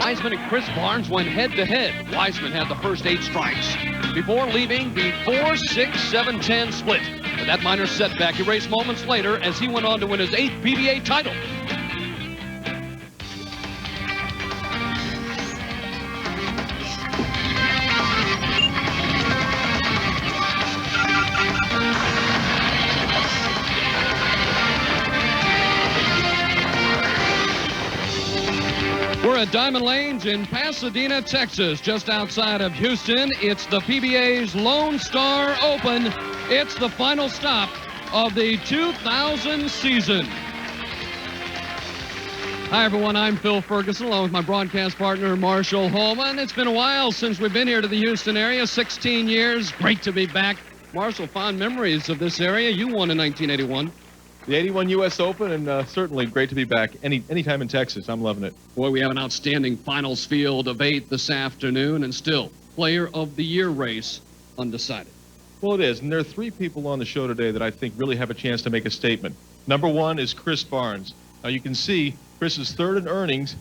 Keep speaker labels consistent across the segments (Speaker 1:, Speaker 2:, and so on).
Speaker 1: Wiseman and Chris Barnes went head-to-head. Wiseman had the first 8 strikes before leaving the 4-6-7-10 split. But that minor setback erased moments later as he went on to win his 8th PBA title. We're at Diamond Lanes in Pasadena, Texas, just outside of Houston. It's the PBA's Lone Star Open. It's the final stop of the 2000 season. Hi, everyone. I'm Phil Ferguson, along with my broadcast partner, Marshall Holman. It's been a while since we've been here to the Houston area, 16 years. Great to be back. Marshall, fond memories of this area. You won in 1981.
Speaker 2: The 81 U.S. Open, and certainly great to be back anytime in Texas. I'm loving it.
Speaker 1: Boy, we have an outstanding finals field of 8 this afternoon, and still, Player of the Year race undecided.
Speaker 2: Well, it is, and there are 3 people on the show today that I think really have a chance to make a statement. Number 1 is Chris Barnes. Now, you can see Chris is 3rd in earnings.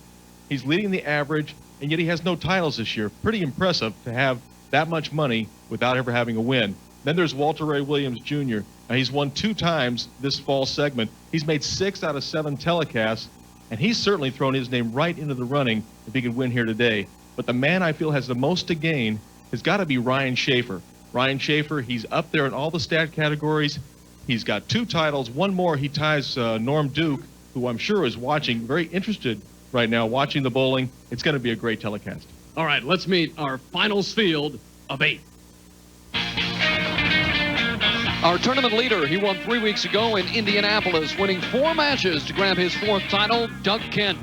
Speaker 2: He's leading the average, and yet he has no titles this year. Pretty impressive to have that much money without ever having a win. Then there's Walter Ray Williams, Jr. Now, he's won 2 times this fall segment. He's made 6 out of 7 telecasts, and he's certainly thrown his name right into the running if he could win here today. But the man I feel has the most to gain has got to be Ryan Shafer. Ryan Shafer, he's up there in all the stat categories. He's got 2 titles. 1 more, he ties Norm Duke, who I'm sure is watching, very interested right now, watching the bowling. It's going to be a great telecast.
Speaker 1: All right, let's meet our finals field of 8. Our tournament leader, he won 3 weeks ago in Indianapolis, winning 4 matches to grab his 4th title, Doug Kent.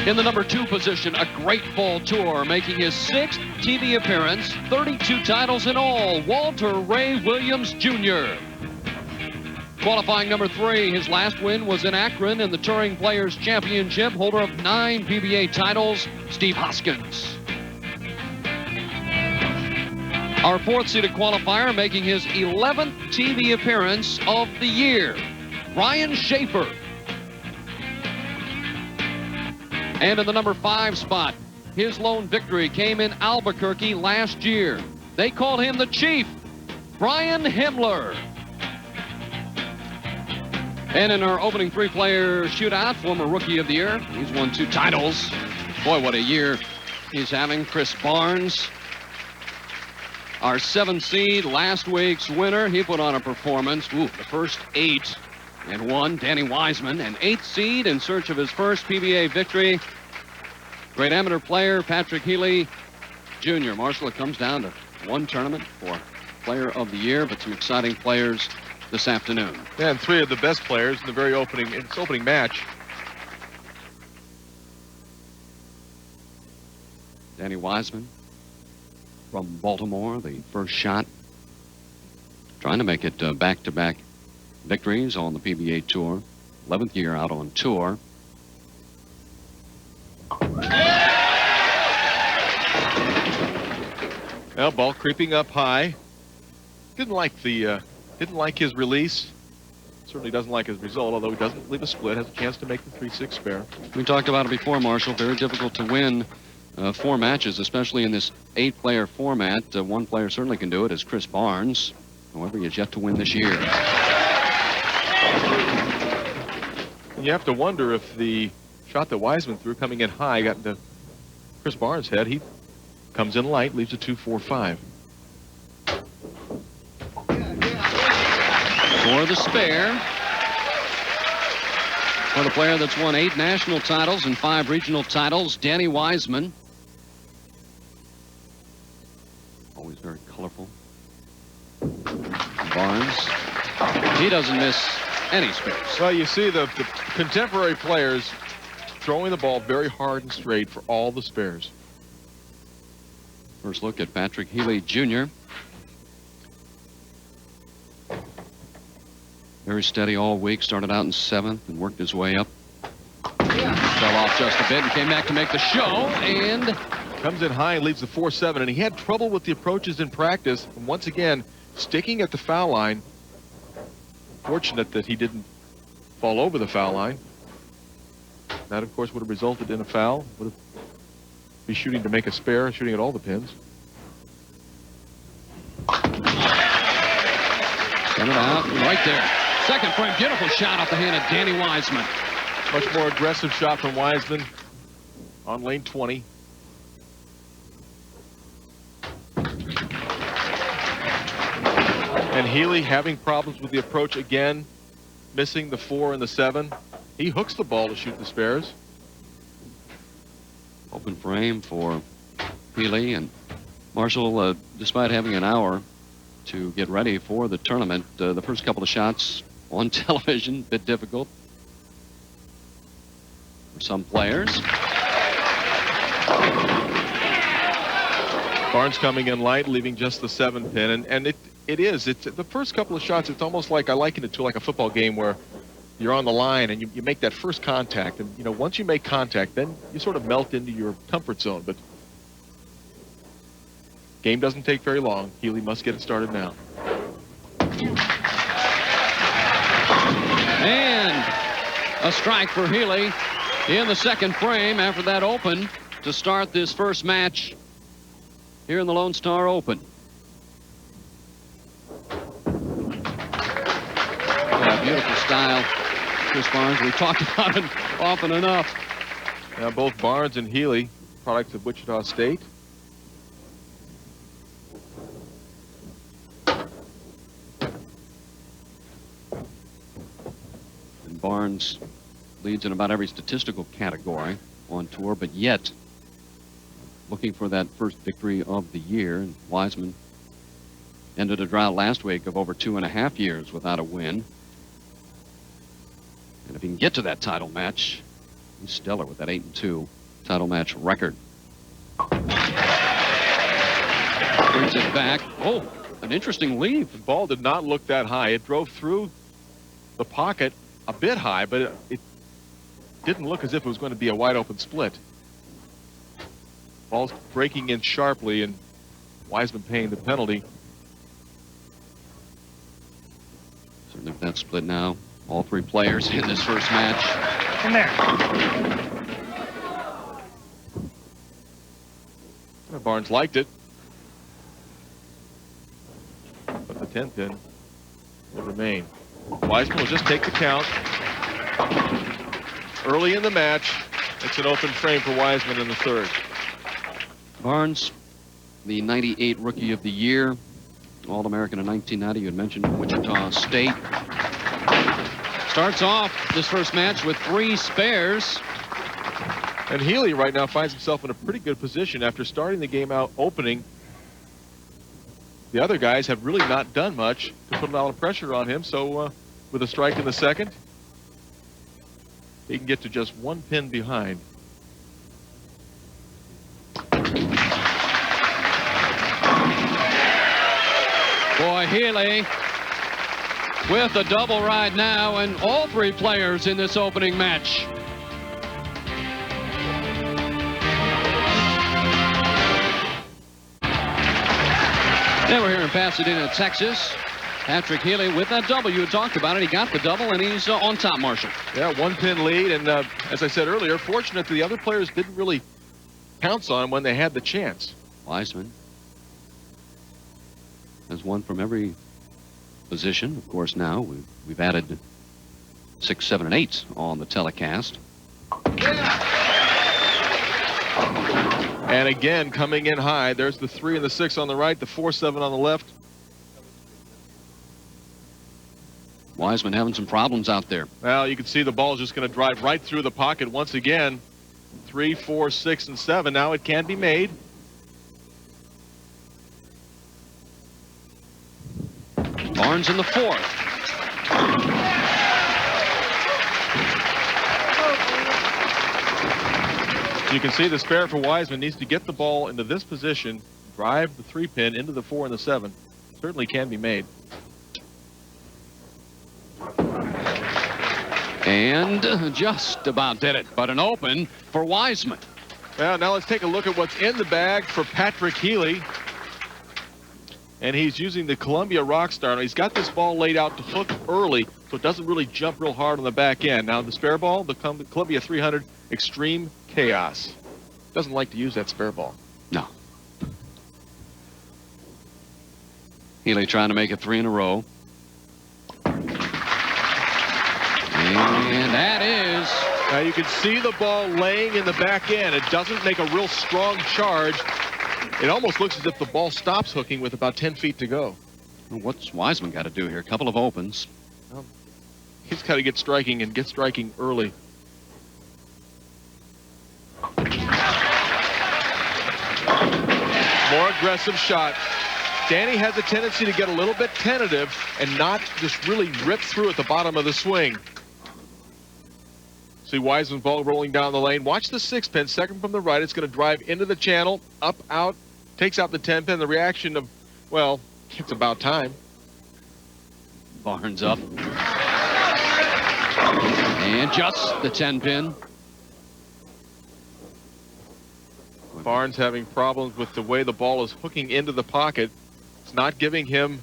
Speaker 1: In the number 2 position, a great fall tour, making his 6th TV appearance, 32 titles in all, Walter Ray Williams, Jr. Qualifying number 3, his last win was in Akron in the Touring Players Championship, holder of 9 PBA titles, Steve Hoskins. Our 4th-seeded qualifier making his 11th TV appearance of the year, Ryan Shafer. And in the number 5 spot, his lone victory came in Albuquerque last year. They called him the Chief, Brian Himmler. And in our opening 3-player shootout, former Rookie of the Year, he's won 2 titles. Boy, what a year he's having, Chris Barnes. Our 7th seed, last week's winner, he put on a performance. The first 8 and 1, Danny Wiseman, an 8th seed in search of his first PBA victory. Great amateur player, Patrick Healey, Jr. Marshall, it comes down to 1 tournament for Player of the Year, but some exciting players this afternoon.
Speaker 2: Yeah, and 3 of the best players in the very opening match.
Speaker 1: Danny Wiseman from Baltimore, the first shot, trying to make it back-to-back victories on the PBA Tour. 11th year out on tour.
Speaker 2: Well, ball creeping up high. Didn't like his release. Certainly doesn't like his result, although he doesn't leave a split, has a chance to make the 3-6 spare.
Speaker 1: We talked about it before, Marshall. Very difficult to win 4 matches, especially in this 8-player format. 1 player certainly can do it, is Chris Barnes. However, he has yet to win this year.
Speaker 2: You have to wonder if the shot that Wiseman threw coming in high got into Chris Barnes' head. He comes in light, leaves a 2-4-5.
Speaker 1: For the spare. For the player that's won 8 national titles and 5 regional titles, Danny Wiseman. Always very colorful. Barnes. He doesn't miss any spares.
Speaker 2: Well, you see the contemporary players throwing the ball very hard and straight for all the spares.
Speaker 1: First look at Patrick Healey, Jr. Very steady all week. Started out in 7th and worked his way up. Fell off just a bit and came back to make the show, and
Speaker 2: comes in high and leaves the 4-7, and he had trouble with the approaches in practice. And once again, sticking at the foul line. Fortunate that he didn't fall over the foul line. That, of course, would have resulted in a foul. Would have be shooting to make a spare, shooting at all the pins.
Speaker 1: Send it out right there. Second frame, beautiful shot off the hand of Danny Wiseman.
Speaker 2: Much more aggressive shot from Wiseman on lane 20. And Healey having problems with the approach again, missing the 4 and the 7. He hooks the ball to shoot the spares.
Speaker 1: Open frame for Healey, and Marshall, despite having an hour to get ready for the tournament, the first couple of shots on television, a bit difficult for some players.
Speaker 2: Barnes coming in light, leaving just the 7 pin, and it's the first couple of shots. It's almost like, I liken it to like a football game where you're on the line and you make that first contact, and once you make contact, then you sort of melt into your comfort zone. But game doesn't take very long. Healey must get it started now.
Speaker 1: And a strike for Healey in the second frame after that open to start this first match here in the Lone Star Open. Yeah, beautiful style, Chris Barnes. We've talked about it often enough.
Speaker 2: Now both Barnes and Healey, products of Wichita State.
Speaker 1: And Barnes leads in about every statistical category on tour, but yet looking for that first victory of the year. And Wiseman ended a drought last week of over 2.5 years without a win. And if he can get to that title match, he's stellar with that 8-2 title match record. Brings it back. Oh, an interesting leave.
Speaker 2: The ball did not look that high. It drove through the pocket a bit high, but it didn't look as if it was going to be a wide open split. Ball's breaking in sharply, and Wiseman paying the penalty.
Speaker 1: Certainly with that split now, all three players in this first match.
Speaker 3: In there.
Speaker 2: Barnes liked it, but the 10 pin will remain. Wiseman will just take the count. Early in the match, it's an open frame for Wiseman in the third.
Speaker 1: Barnes, the 98 Rookie of the Year, All-American in 1990. You had mentioned Wichita State. Starts off this first match with 3 spares.
Speaker 2: And Healey right now finds himself in a pretty good position after starting the game out opening. The other guys have really not done much to put a lot of pressure on him. So with a strike in the second, he can get to just 1 pin behind.
Speaker 1: Boy, Healey with a double right now, and all 3 players in this opening match. Now we're here in Pasadena, Texas. Patrick Healey with that double. You had talked about it. He got the double, and he's on top, Marshall.
Speaker 2: Yeah, 1 pin lead, and as I said earlier, fortunate that the other players didn't really pounce on him when they had the chance.
Speaker 1: Wiseman has won from every position. Of course, now we've added 6, 7, and 8 on the telecast.
Speaker 2: And again, coming in high. There's the 3 and the 6 on the right, the 4, 7 on the left.
Speaker 1: Wiseman having some problems out there.
Speaker 2: Well, you can see the ball is just going to drive right through the pocket once again. 3, 4, 6, and 7. Now it can be made.
Speaker 1: Barnes in the 4th.
Speaker 2: You can see the spare for Wiseman needs to get the ball into this position, drive the 3 pin into the 4 and the 7. Certainly can be made.
Speaker 1: And just about did it, but an open for Wiseman.
Speaker 2: Well, now let's take a look at what's in the bag for Patrick Healey. And he's using the Columbia Rockstar. Now, he's got this ball laid out to hook early, so it doesn't really jump real hard on the back end. Now, the spare ball, the Columbia 300 Extreme Chaos. Doesn't like to use that spare ball.
Speaker 1: No. Healey trying to make it 3 in a row. And that is...
Speaker 2: Now you can see the ball laying in the back end. It doesn't make a real strong charge. It almost looks as if the ball stops hooking with about 10 feet to go.
Speaker 1: What's Wiseman got to do here? A couple of opens.
Speaker 2: He's got to get striking and get striking early. More aggressive shot. Danny has a tendency to get a little bit tentative and not just really rip through at the bottom of the swing. See Wiseman's ball rolling down the lane. Watch the 6-pin, second from the right. It's going to drive into the channel, up, out, takes out the 10-pin. The reaction of, well, it's about time.
Speaker 1: Barnes up. And just the 10-pin.
Speaker 2: Barnes having problems with the way the ball is hooking into the pocket. It's not giving him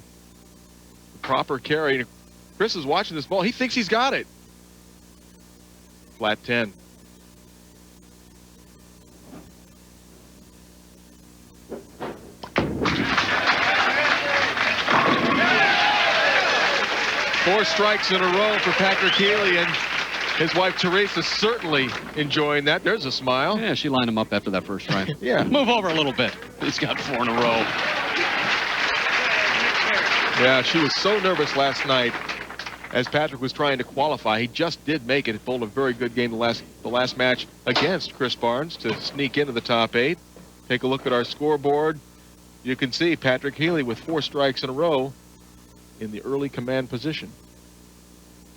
Speaker 2: the proper carry. Chris is watching this ball. He thinks he's got it. Flat 10. Four strikes in a row for Patrick Healey, and his wife Teresa certainly enjoying that. There's a smile.
Speaker 1: Yeah, she lined him up after that first strike.
Speaker 2: Yeah.
Speaker 1: Move over a little bit. He's got 4 in a row.
Speaker 2: Yeah, she was so nervous last night as Patrick was trying to qualify. He just did make it. He bowled a very good game the last match against Chris Barnes to sneak into the top 8. Take a look at our scoreboard. You can see Patrick Healey with 4 strikes in a row in the early command position.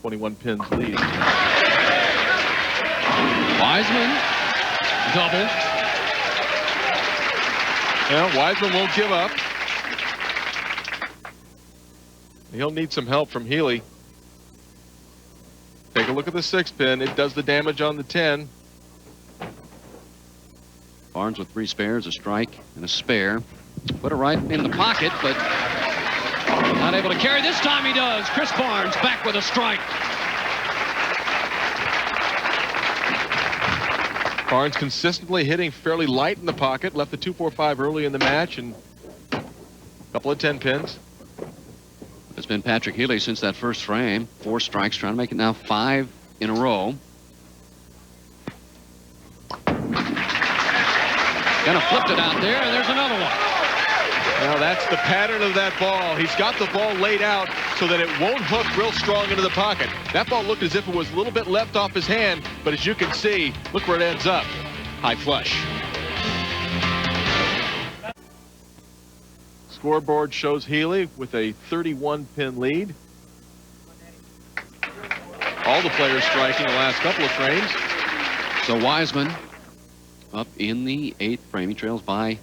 Speaker 2: 21 pins lead.
Speaker 1: Wiseman, double.
Speaker 2: Well, Wiseman won't give up. He'll need some help from Healey. Take a look at the 6-pin. It does the damage on the 10.
Speaker 1: Barnes with 3 spares, a strike, and a spare. Put it right in the pocket, but not able to carry. This time he does. Chris Barnes back with a strike.
Speaker 2: Barnes consistently hitting fairly light in the pocket. Left the 2-4-5 early in the match and a couple of 10 pins.
Speaker 1: It's been Patrick Healey since that first frame. 4 strikes, trying to make it now 5 in a row. Kind of flipped it out there, and there's another one.
Speaker 2: Now that's the pattern of that ball. He's got the ball laid out so that it won't hook real strong into the pocket. That ball looked as if it was a little bit left off his hand, but as you can see, look where it ends up. High flush. Scoreboard shows Healey with a 31-pin lead. All the players striking the last couple of frames.
Speaker 1: So Wiseman up in the 8th frame. He trails by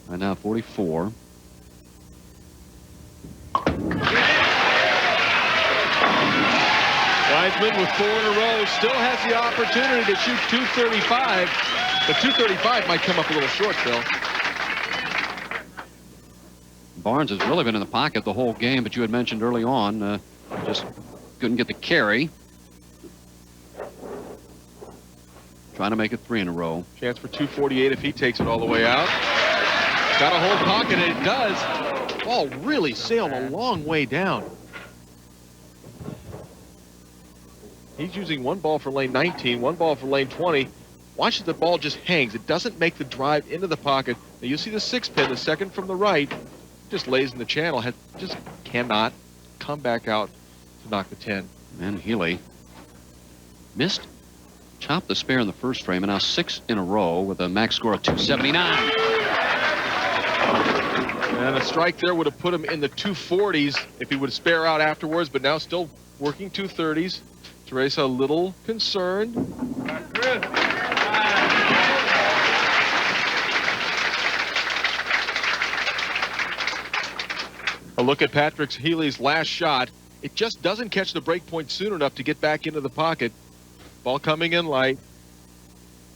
Speaker 1: now 44.
Speaker 2: Wiseman with 4 in a row still has the opportunity to shoot 235. But 235 might come up a little short, Phil.
Speaker 1: Barnes has really been in the pocket the whole game, but you had mentioned early on, just couldn't get the carry. Trying to make it 3 in a row.
Speaker 2: Chance for 248 if he takes it all the way out. Got a hold pocket, and it does. Ball really sailed a long way down. He's using 1 ball for lane 19, 1 ball for lane 20. Watch as the ball just hangs. It doesn't make the drive into the pocket. Now you see the 6-pin, the second from the right, just lays in the channel. Just cannot come back out to knock the 10.
Speaker 1: And Healey missed. Chopped the spare in the first frame, and now 6 in a row with a max score of 279.
Speaker 2: And a strike there would have put him in the 240s if he would spare out afterwards, but now still working 230s. Teresa a little concerned. A look at Patrick Healey's last shot. It just doesn't catch the break point soon enough to get back into the pocket. Ball coming in light.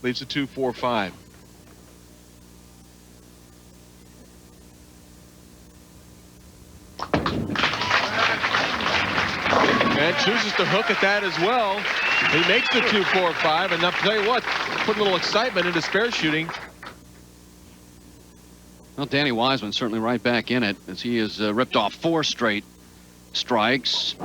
Speaker 2: Leaves a 2-4-5. And chooses to hook at that as well. He makes the 2-4-5, and I'll tell you what, put a little excitement into spare shooting.
Speaker 1: Well, Danny Wiseman certainly right back in it as he has ripped off 4 straight strikes.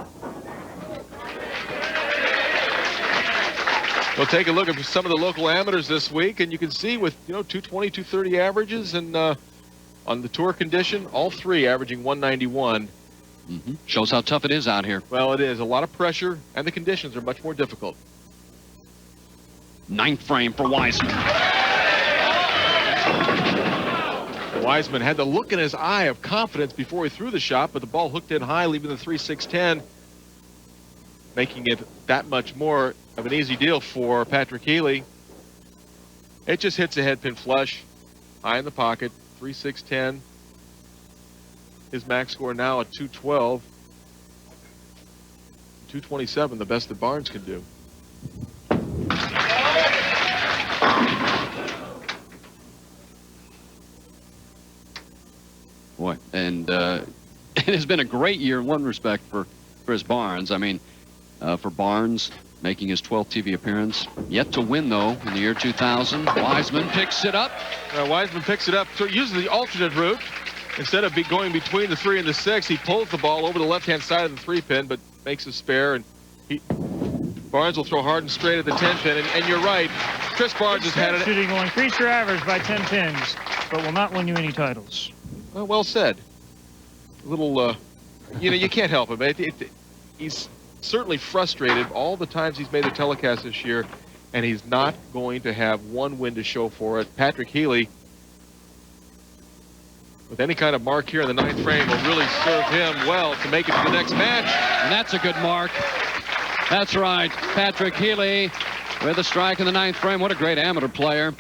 Speaker 2: We'll take a look at some of the local amateurs this week, and you can see with 220, 230 averages, and on the tour condition, all 3 averaging 191.
Speaker 1: Shows how tough it is out here.
Speaker 2: Well, it is a lot of pressure, and the conditions are much more difficult.
Speaker 1: 9th frame for Wiseman.
Speaker 2: Wiseman had the look in his eye of confidence before he threw the shot, but the ball hooked in high, leaving the 3-6-10, making it that much more of an easy deal for Patrick Healey. It just hits a head pin flush, high in the pocket, 3-6-10. His max score now at 212. 227, the best that Barnes can do.
Speaker 1: Boy, and it has been a great year in one respect for Chris Barnes. I mean, for Barnes, making his 12th TV appearance. Yet to win, though, in the year 2000. Wiseman picks it up.
Speaker 2: Wiseman picks it up, so uses the alternate route. Instead of going between the 3 and the 6, he pulls the ball over the left-hand side of the 3-pin, but makes a spare, and Barnes will throw hard and straight at the 10-pin, and you're right. Chris Barnes has had it.
Speaker 3: Shooting will increase your average by 10 pins, but will not win you any titles.
Speaker 2: Well said. A little, you can't help him. He's certainly frustrated all the times he's made the telecast this year, and he's not going to have one win to show for it. Patrick Healey, with any kind of mark here in the 9th frame, will really serve him well to make it to the next match.
Speaker 1: And that's a good mark. That's right. Patrick Healey with a strike in the 9th frame. What a great amateur player.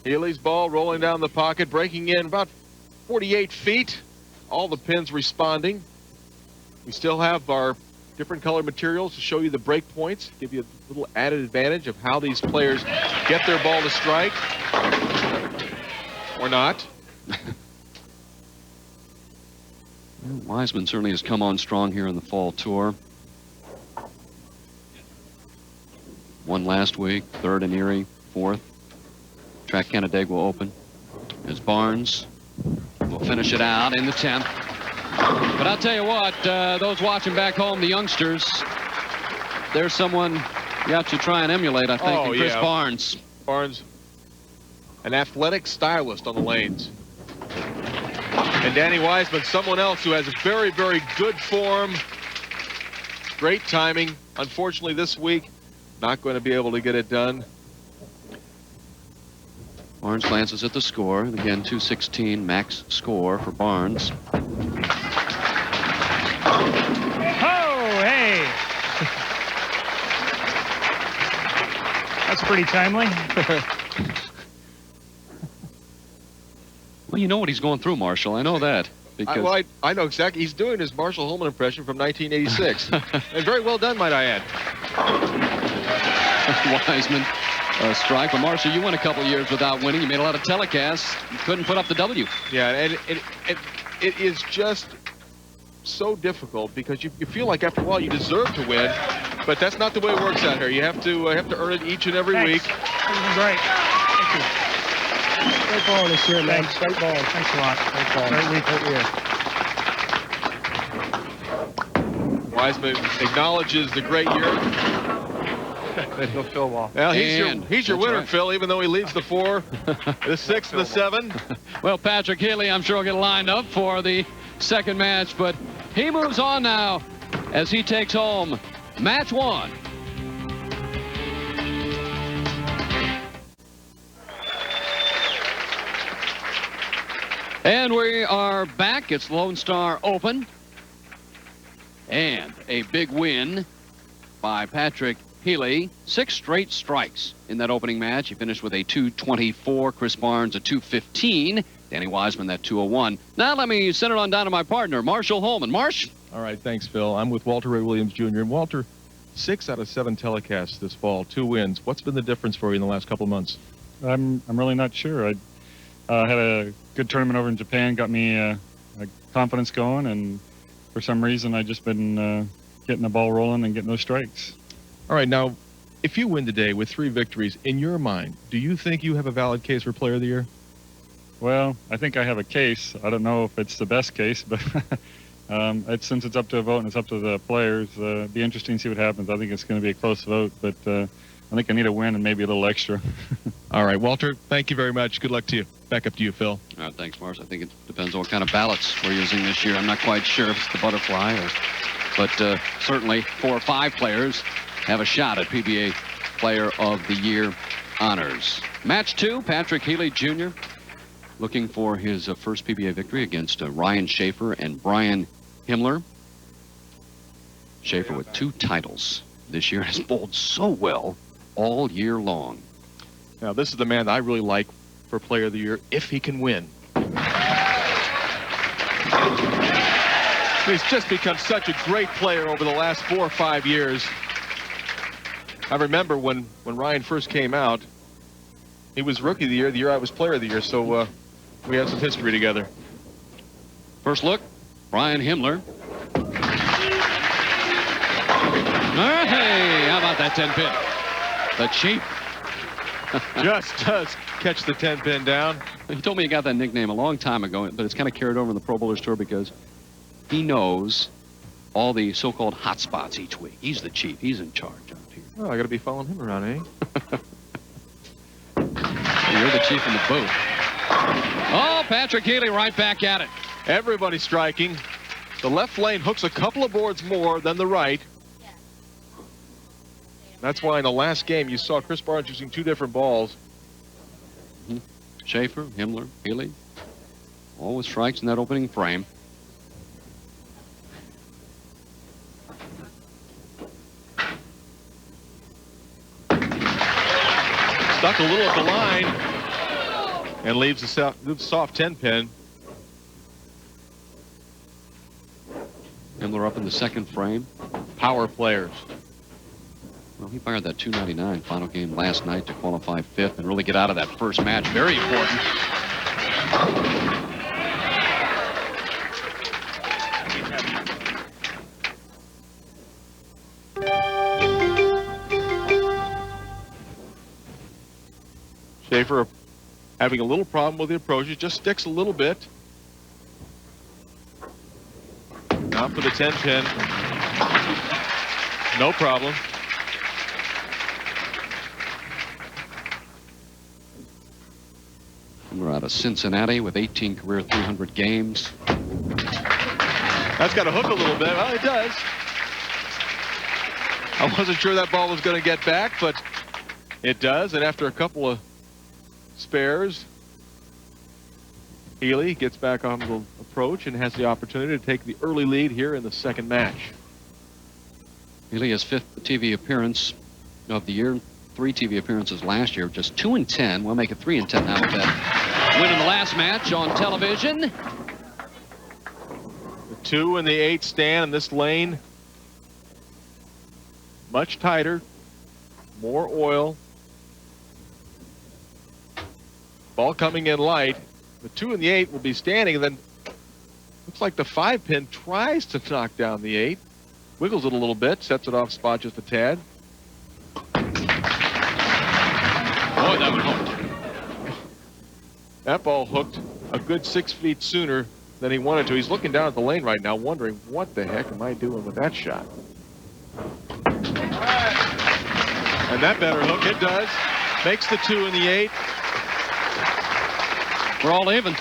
Speaker 2: Healey's ball rolling down the pocket, breaking in about 48 feet. All the pins responding. We still have our different color materials to show you the break points, give you a little added advantage of how these players get their ball to strike. Or not.
Speaker 1: Wiseman certainly has come on strong here in the fall tour. Won last week, 3rd in Erie, 4th. Track Canandaigua Open. As Barnes will finish it out in the 10th. But I'll tell you what, those watching back home, the youngsters, there's someone you have to try and emulate, I think, in Chris Barnes.
Speaker 2: Barnes, an athletic stylist on the lanes. And Danny Wiseman, someone else who has very, very good form, great timing. Unfortunately, this week, not going to be able to get it done.
Speaker 1: Barnes glances at the score. Again, 216 max score for Barnes.
Speaker 3: Oh, hey! That's pretty timely.
Speaker 1: Well, you know what he's going through, Marshall. I know that. Because
Speaker 2: I know exactly. He's doing his Marshall Holman impression from 1986. And very well done, might I add.
Speaker 1: Wiseman, a strike. But Marshall, you went a couple years without winning. You made a lot of telecasts. You couldn't put up the W.
Speaker 2: Yeah, and it is just so difficult because you feel like after a while you deserve to win, but that's not the way it works out here. You have to earn it each and every week.
Speaker 3: Great. Thank you.
Speaker 4: Great ball this year, man. Great ball.
Speaker 3: Thanks a lot.
Speaker 4: Great ball. Great week, great year.
Speaker 2: Wiseman acknowledges the great year.
Speaker 3: Go Phil ball.
Speaker 2: Well, he's your winner, right, Phil, even though he leads the 4, the 6, and the 7.
Speaker 1: Well, Patrick Healey, I'm sure, will get lined up for the second match, but he moves on now as he takes home match 1. And we are back. It's Lone Star Open. And a big win by Patrick Healey. 6 straight strikes in that opening match. He finished with a 224. Chris Barnes a 215. Danny Wiseman that 201. Now let me send it on down to my partner, Marshall Holman. Marsh?
Speaker 2: All right, thanks, Phil. I'm with Walter Ray Williams Jr. And Walter, 6 out of 7 telecasts this fall, 2 wins. What's been the difference for you in the last couple of months?
Speaker 5: I'm really not sure. I had a good tournament over in Japan, got me a confidence going, and for some reason I just been getting the ball rolling and getting those strikes.
Speaker 2: All right, now, if you win today with 3 victories, in your mind, do you think you have a valid case for Player of the Year?
Speaker 5: Well, I think I have a case. I don't know if it's the best case, but since it's up to a vote and it's up to the players, it'll be interesting to see what happens. I think it's going to be a close vote, but I think I need a win and maybe a little extra.
Speaker 2: All right, Walter, thank you very much. Good luck to you. Back up to you, Phil.
Speaker 1: Thanks, Mars. I think it depends on what kind of ballots we're using this year. I'm not quite sure if it's the butterfly, but certainly 4 or 5 players have a shot at PBA Player of the Year honors. Match 2, Patrick Healey Jr. looking for his first PBA victory against Ryan Shafer and Brian Himmler. Shafer with 2 titles this year has bowled so well all year long.
Speaker 2: Now, this is the man that I really like for Player of the Year if he can win. He's just become such a great player over the last 4 or 5 years. I remember when Ryan first came out, he was Rookie of the Year I was Player of the Year, so we have some history together.
Speaker 1: First look, Brian Himmler. Hey, how about that 10-pin? The Chief.
Speaker 2: Just does catch the 10-pin down.
Speaker 1: He told me he got that nickname a long time ago, but it's kind of carried over in the Pro Bowlers Tour because he knows all the so-called hot spots each week. He's the Chief. He's in charge out here.
Speaker 2: Oh, I got to be following him around, eh?
Speaker 1: You're the Chief in the booth. Oh, Patrick Healey right back at it.
Speaker 2: Everybody striking. The left lane hooks a couple of boards more than the right. That's why in the last game you saw Chris Barnes using 2 different balls.
Speaker 1: Shafer, Himmler, Healey. All with strikes in that opening frame.
Speaker 2: Stuck a little at the line and leaves a soft 10-pin.
Speaker 1: Himmler up in the second frame.
Speaker 2: Power players.
Speaker 1: Well, he fired that 299 final game last night to qualify 5th and really get out of that first match. Very important.
Speaker 2: Shafer having a little problem with the approach. He just sticks a little bit. Now for the 10-pin. No problem.
Speaker 1: We're out of Cincinnati with 18 career 300 games.
Speaker 2: That's got to hook a little bit. Well, it does. I wasn't sure that ball was going to get back, but it does. And after a couple of spares, Healey gets back on the approach and has the opportunity to take the early lead here in the second match.
Speaker 1: Healey, his 5th TV appearance of the year. 3 TV appearances last year, just 2 and 10. We'll make it 3 and 10 now with that win in the last match on television.
Speaker 2: The 2 and the 8 stand in this lane. Much tighter, more oil. Ball coming in light. The 2 and the 8 will be standing, and then looks like the 5-pin tries to knock down the 8. Wiggles it a little bit, sets it off spot just a tad.
Speaker 1: Boy, that one hooked.
Speaker 2: That ball hooked a good 6 feet sooner than he wanted to. He's looking down at the lane right now, wondering, what the heck am I doing with that shot? And that better hook. It does. Makes the 2 and the 8.
Speaker 1: We're all even.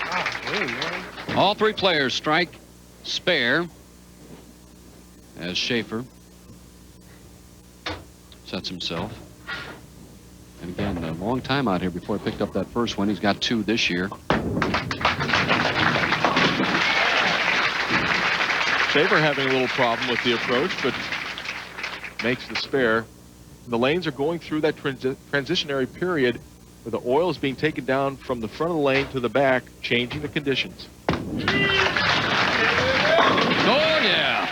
Speaker 1: All 3 players strike spare as Shafer sets himself. And again, a long time out here before he picked up that first one. He's got 2 this year.
Speaker 2: Shafer having a little problem with the approach, but makes the spare. The lanes are going through that transitionary period where the oil is being taken down from the front of the lane to the back, changing the conditions.
Speaker 1: Oh, yeah.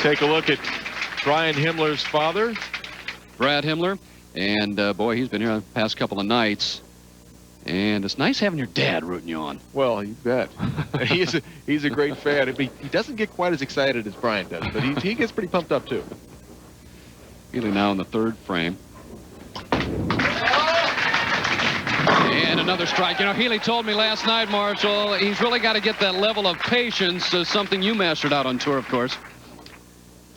Speaker 2: Take a look at Brian Himmler's father.
Speaker 1: Brad Himmler. And, boy, he's been here the past couple of nights. And it's nice having your dad rooting you on.
Speaker 2: Well, you bet. He's a great fan. He doesn't get quite as excited as Brian does, but he gets pretty pumped up, too.
Speaker 1: Healey now in the third frame. And another strike. You know, Healey told me last night, Marshall, he's really got to get that level of patience, something you mastered out on tour, of course.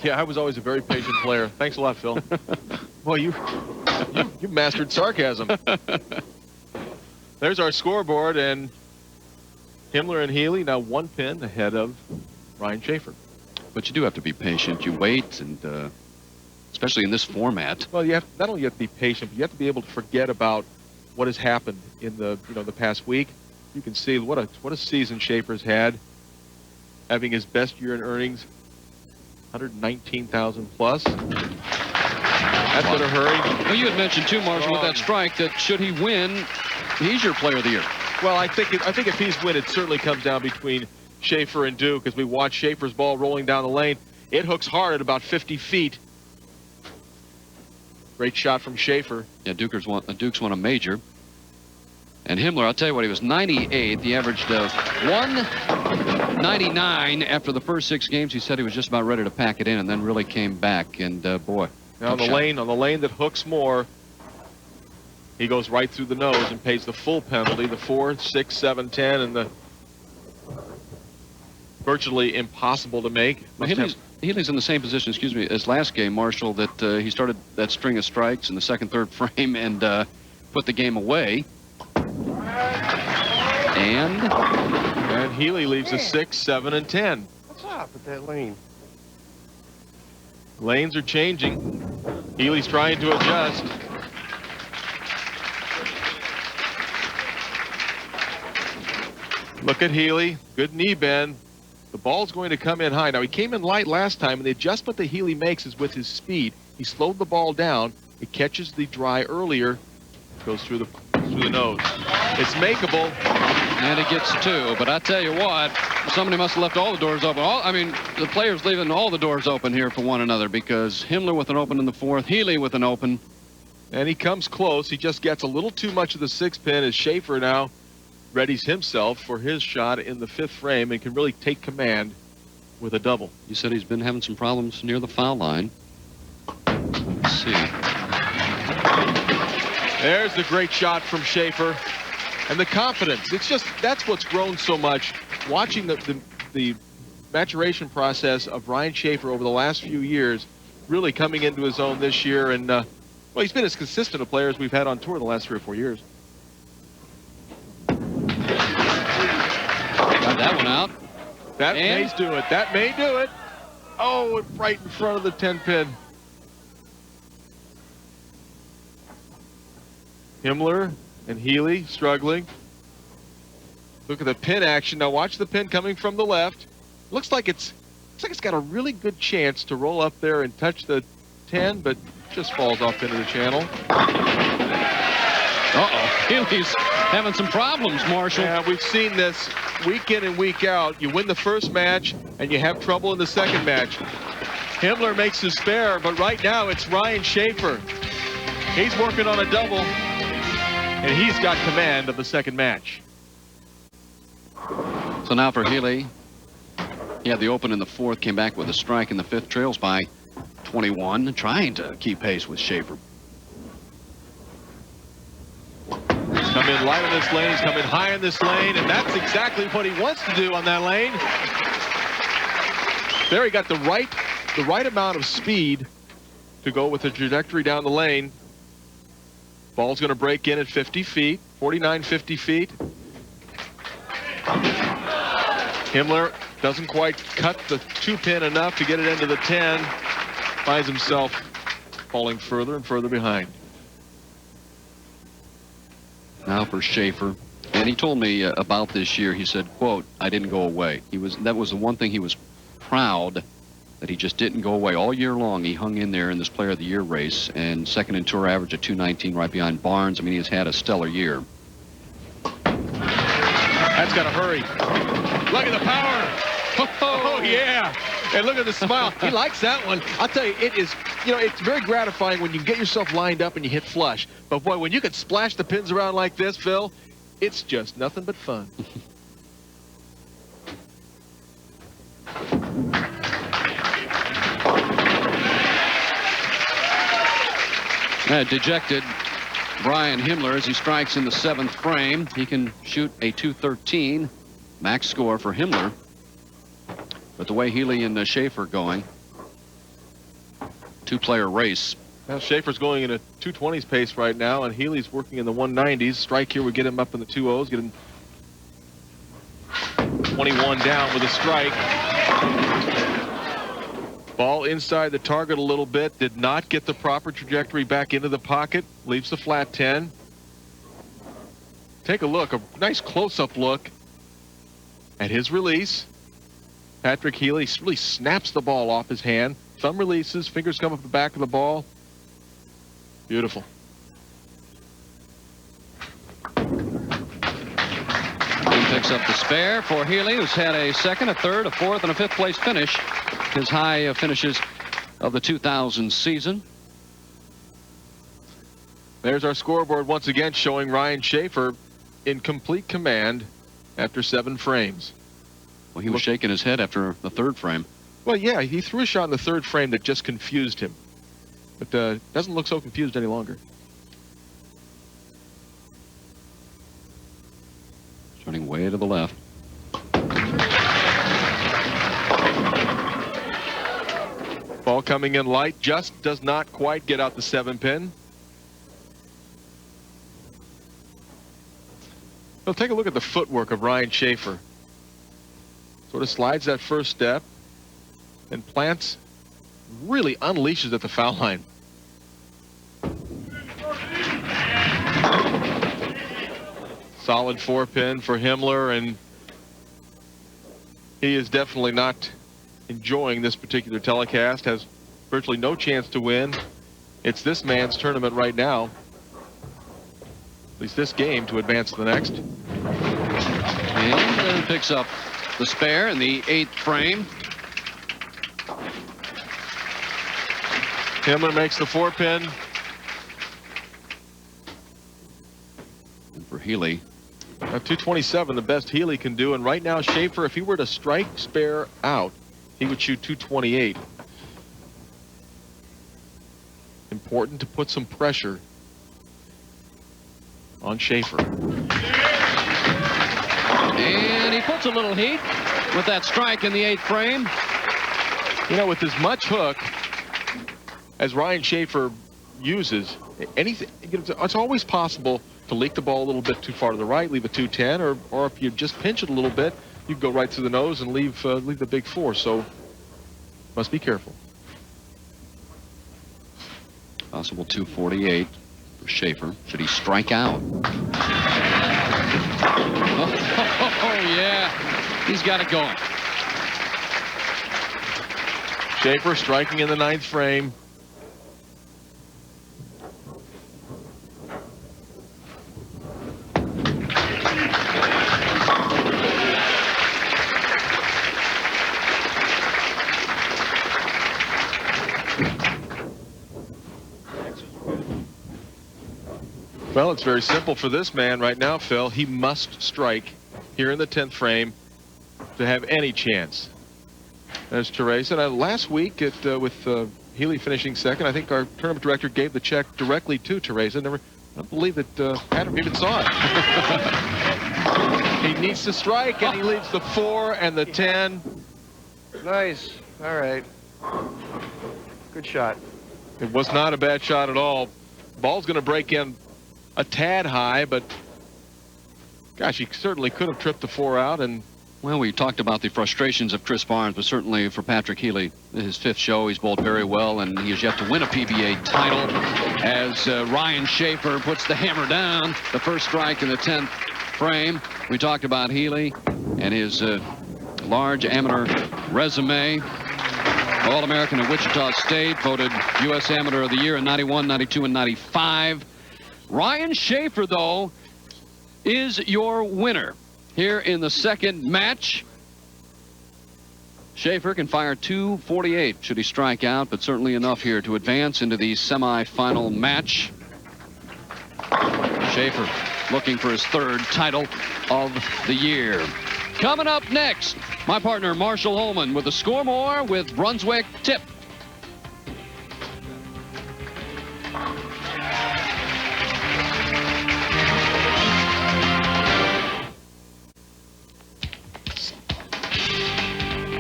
Speaker 2: Yeah, I was always a very patient player. Thanks a lot, Phil. Well, you mastered sarcasm. There's our scoreboard, and Himmler and Healey now 1 pin ahead of Ryan Shafer.
Speaker 1: But you do have to be patient. You wait, and especially in this format.
Speaker 2: Well, you have not only you have to be patient, but you have to be able to forget about what has happened in the the past week. You can see what a season Shafer's had, having his best year in earnings, 119,000 plus. That's in a hurry.
Speaker 1: Well, you had mentioned too, Marshall, with that strike, that should he win, he's your player of the year.
Speaker 2: Well, I think if he's win, it certainly comes down between Shafer and Duke. As we watch Shafer's ball rolling down the lane, it hooks hard at about 50 feet. Great shot from Shafer.
Speaker 1: Yeah, Duke's won a major. And Himmler, I'll tell you what, he was 98th. He averaged 199 after the first 6 games. He said he was just about ready to pack it in, and then really came back. And boy,
Speaker 2: now on the lane that hooks more, he goes right through the nose and pays the full penalty, the 4, 6, 7, 10, and the virtually impossible to make.
Speaker 1: Healey's in the same position, excuse me, as last game, Marshall, that he started that string of strikes in the second, third frame and put the game away. And
Speaker 2: Healey leaves a 6, 7, and 10.
Speaker 4: What's up with that lane?
Speaker 2: Lanes are changing. Healey's trying to adjust. Look at Healey. Good knee bend. The ball's going to come in high. Now, he came in light last time, and the adjustment that Healey makes is with his speed. He slowed the ball down. It catches the dry earlier. Goes through the nose. It's makeable.
Speaker 1: And it gets 2. But I tell you what, somebody must have left all the doors open. The players leaving all the doors open here for one another, because Himmler with an open in the 4th, Healey with an open.
Speaker 2: And he comes close. He just gets a little too much of the 6 pin as Shafer now readies himself for his shot in the 5th frame and can really take command with a double.
Speaker 1: You said he's been having some problems near the foul line. Let's see.
Speaker 2: There's the great shot from Shafer. And the confidence. That's what's grown so much. Watching the maturation process of Ryan Shafer over the last few years, really coming into his own this year. And, well, he's been as consistent a player as we've had on tour the last 3 or 4 years.
Speaker 1: Got that one out.
Speaker 2: That may do it. That may do it. Oh, right in front of the 10 pin. Himmler and Healey struggling. Look at the pin action. Now watch the pin coming from the left. Looks like it's got a really good chance to roll up there and touch the 10, but just falls off into the channel.
Speaker 1: Healey's having some problems, Marshall.
Speaker 2: Yeah, we've seen this week in and week out. You win the first match, and you have trouble in the second match. Himmler makes his spare, but right now it's Ryan Shafer. He's working on a double, and he's got command of the second match.
Speaker 1: So now for Healey, he had the open in the 4th, came back with a strike in the 5th, trails by 21, trying to keep pace with Shafer.
Speaker 2: He's come in light on this lane, he's come in high in this lane, and that's exactly what he wants to do on that lane. There he got the right amount of speed to go with the trajectory down the lane. Ball's going to break in at 50 feet, 49, 50 feet. Himmler doesn't quite cut the 2 pin enough to get it into the 10. Finds himself falling further and further behind.
Speaker 1: Now for Shafer. And he told me about this year. He said, quote, I didn't go away. That was the one thing he was proud, that he just didn't go away. All year long, he hung in there in this Player of the Year race, and second in tour average at 219 right behind Barnes. I mean, he's had a stellar year.
Speaker 2: That's got to hurry. Look at the power. Oh, yeah. And look at the smile. He likes that one. I'll tell you, it's very gratifying when you get yourself lined up and you hit flush. But, boy, when you can splash the pins around like this, Phil, It's just nothing but fun.
Speaker 1: Dejected Brian Himmler as he strikes in the 7th frame. He can shoot a 213 max score for Himmler. But the way Healey and Shafer going, 2-player race.
Speaker 2: Now Shafer's going in a 220s pace right now, and Healey's working in the 190s. Strike here would get him up in the 2-0s, get him 21 down with a strike. Ball inside the target a little bit, did not get the proper trajectory back into the pocket, leaves the flat 10. Take a look, a nice close-up look at his release. Patrick Healey really snaps the ball off his hand. Thumb releases, fingers come up the back of the ball. Beautiful.
Speaker 1: He picks up the spare for Healey, who's had a 2nd, a 3rd, a 4th, and a 5th place finish. His high finishes of the 2000 season.
Speaker 2: There's our scoreboard once again showing Ryan Shafer in complete command after 7 frames.
Speaker 1: Well, he was shaking his head after the 3rd frame.
Speaker 2: Well, yeah, he threw a shot in the 3rd frame that just confused him. But doesn't look so confused any longer.
Speaker 1: Turning way to the left.
Speaker 2: Ball coming in light, just does not quite get out the 7-pin. Well, take a look at the footwork of Ryan Shafer. Sort of slides that first step and plants, really unleashes at the foul line. Solid 4-pin for Himmler, and he is definitely not enjoying this particular telecast. Has virtually no chance to win. It's this man's tournament right now, at least this game, to advance to the next.
Speaker 1: And then picks up the spare in the 8th frame.
Speaker 2: Himmler makes the 4-pin.
Speaker 1: And for Healey,
Speaker 2: Now 227, the best Healey can do. And right now, Shafer, if he were to strike spare out, he would shoot 228. Important to put some pressure on Shafer.
Speaker 1: and he puts a little heat with that strike in the 8th frame.
Speaker 2: You know, with as much hook as Ryan Shafer uses, anything, it's always possible to leak the ball a little bit too far to the right, leave a 210, or if you just pinch it a little bit, you can go right through the nose and leave the big 4. So must be careful.
Speaker 1: Possible 248 for Shafer. Should he strike out? Oh, yeah. He's got it going.
Speaker 2: Shafer striking in the 9th frame. Well, it's very simple for this man right now, Phil. He must strike here in the 10th frame to have any chance. There's Teresa. Now, last week with Healey finishing 2nd, I think our tournament director gave the check directly to Teresa. I believe that Adam even saw it. He needs to strike, and he leaves the 4 and the 10.
Speaker 4: Nice. All right. Good shot.
Speaker 2: It was not a bad shot at all. Ball's going to break in a tad high, but gosh, he certainly could have tripped the 4 out. And
Speaker 1: well, we talked about the frustrations of Chris Barnes, but certainly for Patrick Healey, his 5th show, he's bowled very well, and he has yet to win a PBA title as Ryan Shafer puts the hammer down. The first strike in the 10th frame. We talked about Healey and his large amateur resume. All-American at Wichita State, voted U.S. Amateur of the Year in 91, 92, and 95. Ryan Shafer, though, is your winner here in the 2nd match. Shafer can fire 248 should he strike out, but certainly enough here to advance into the semifinal match. Shafer looking for his third title of the year. Coming up next, my partner Marshall Holman with the Score More with Brunswick Tip.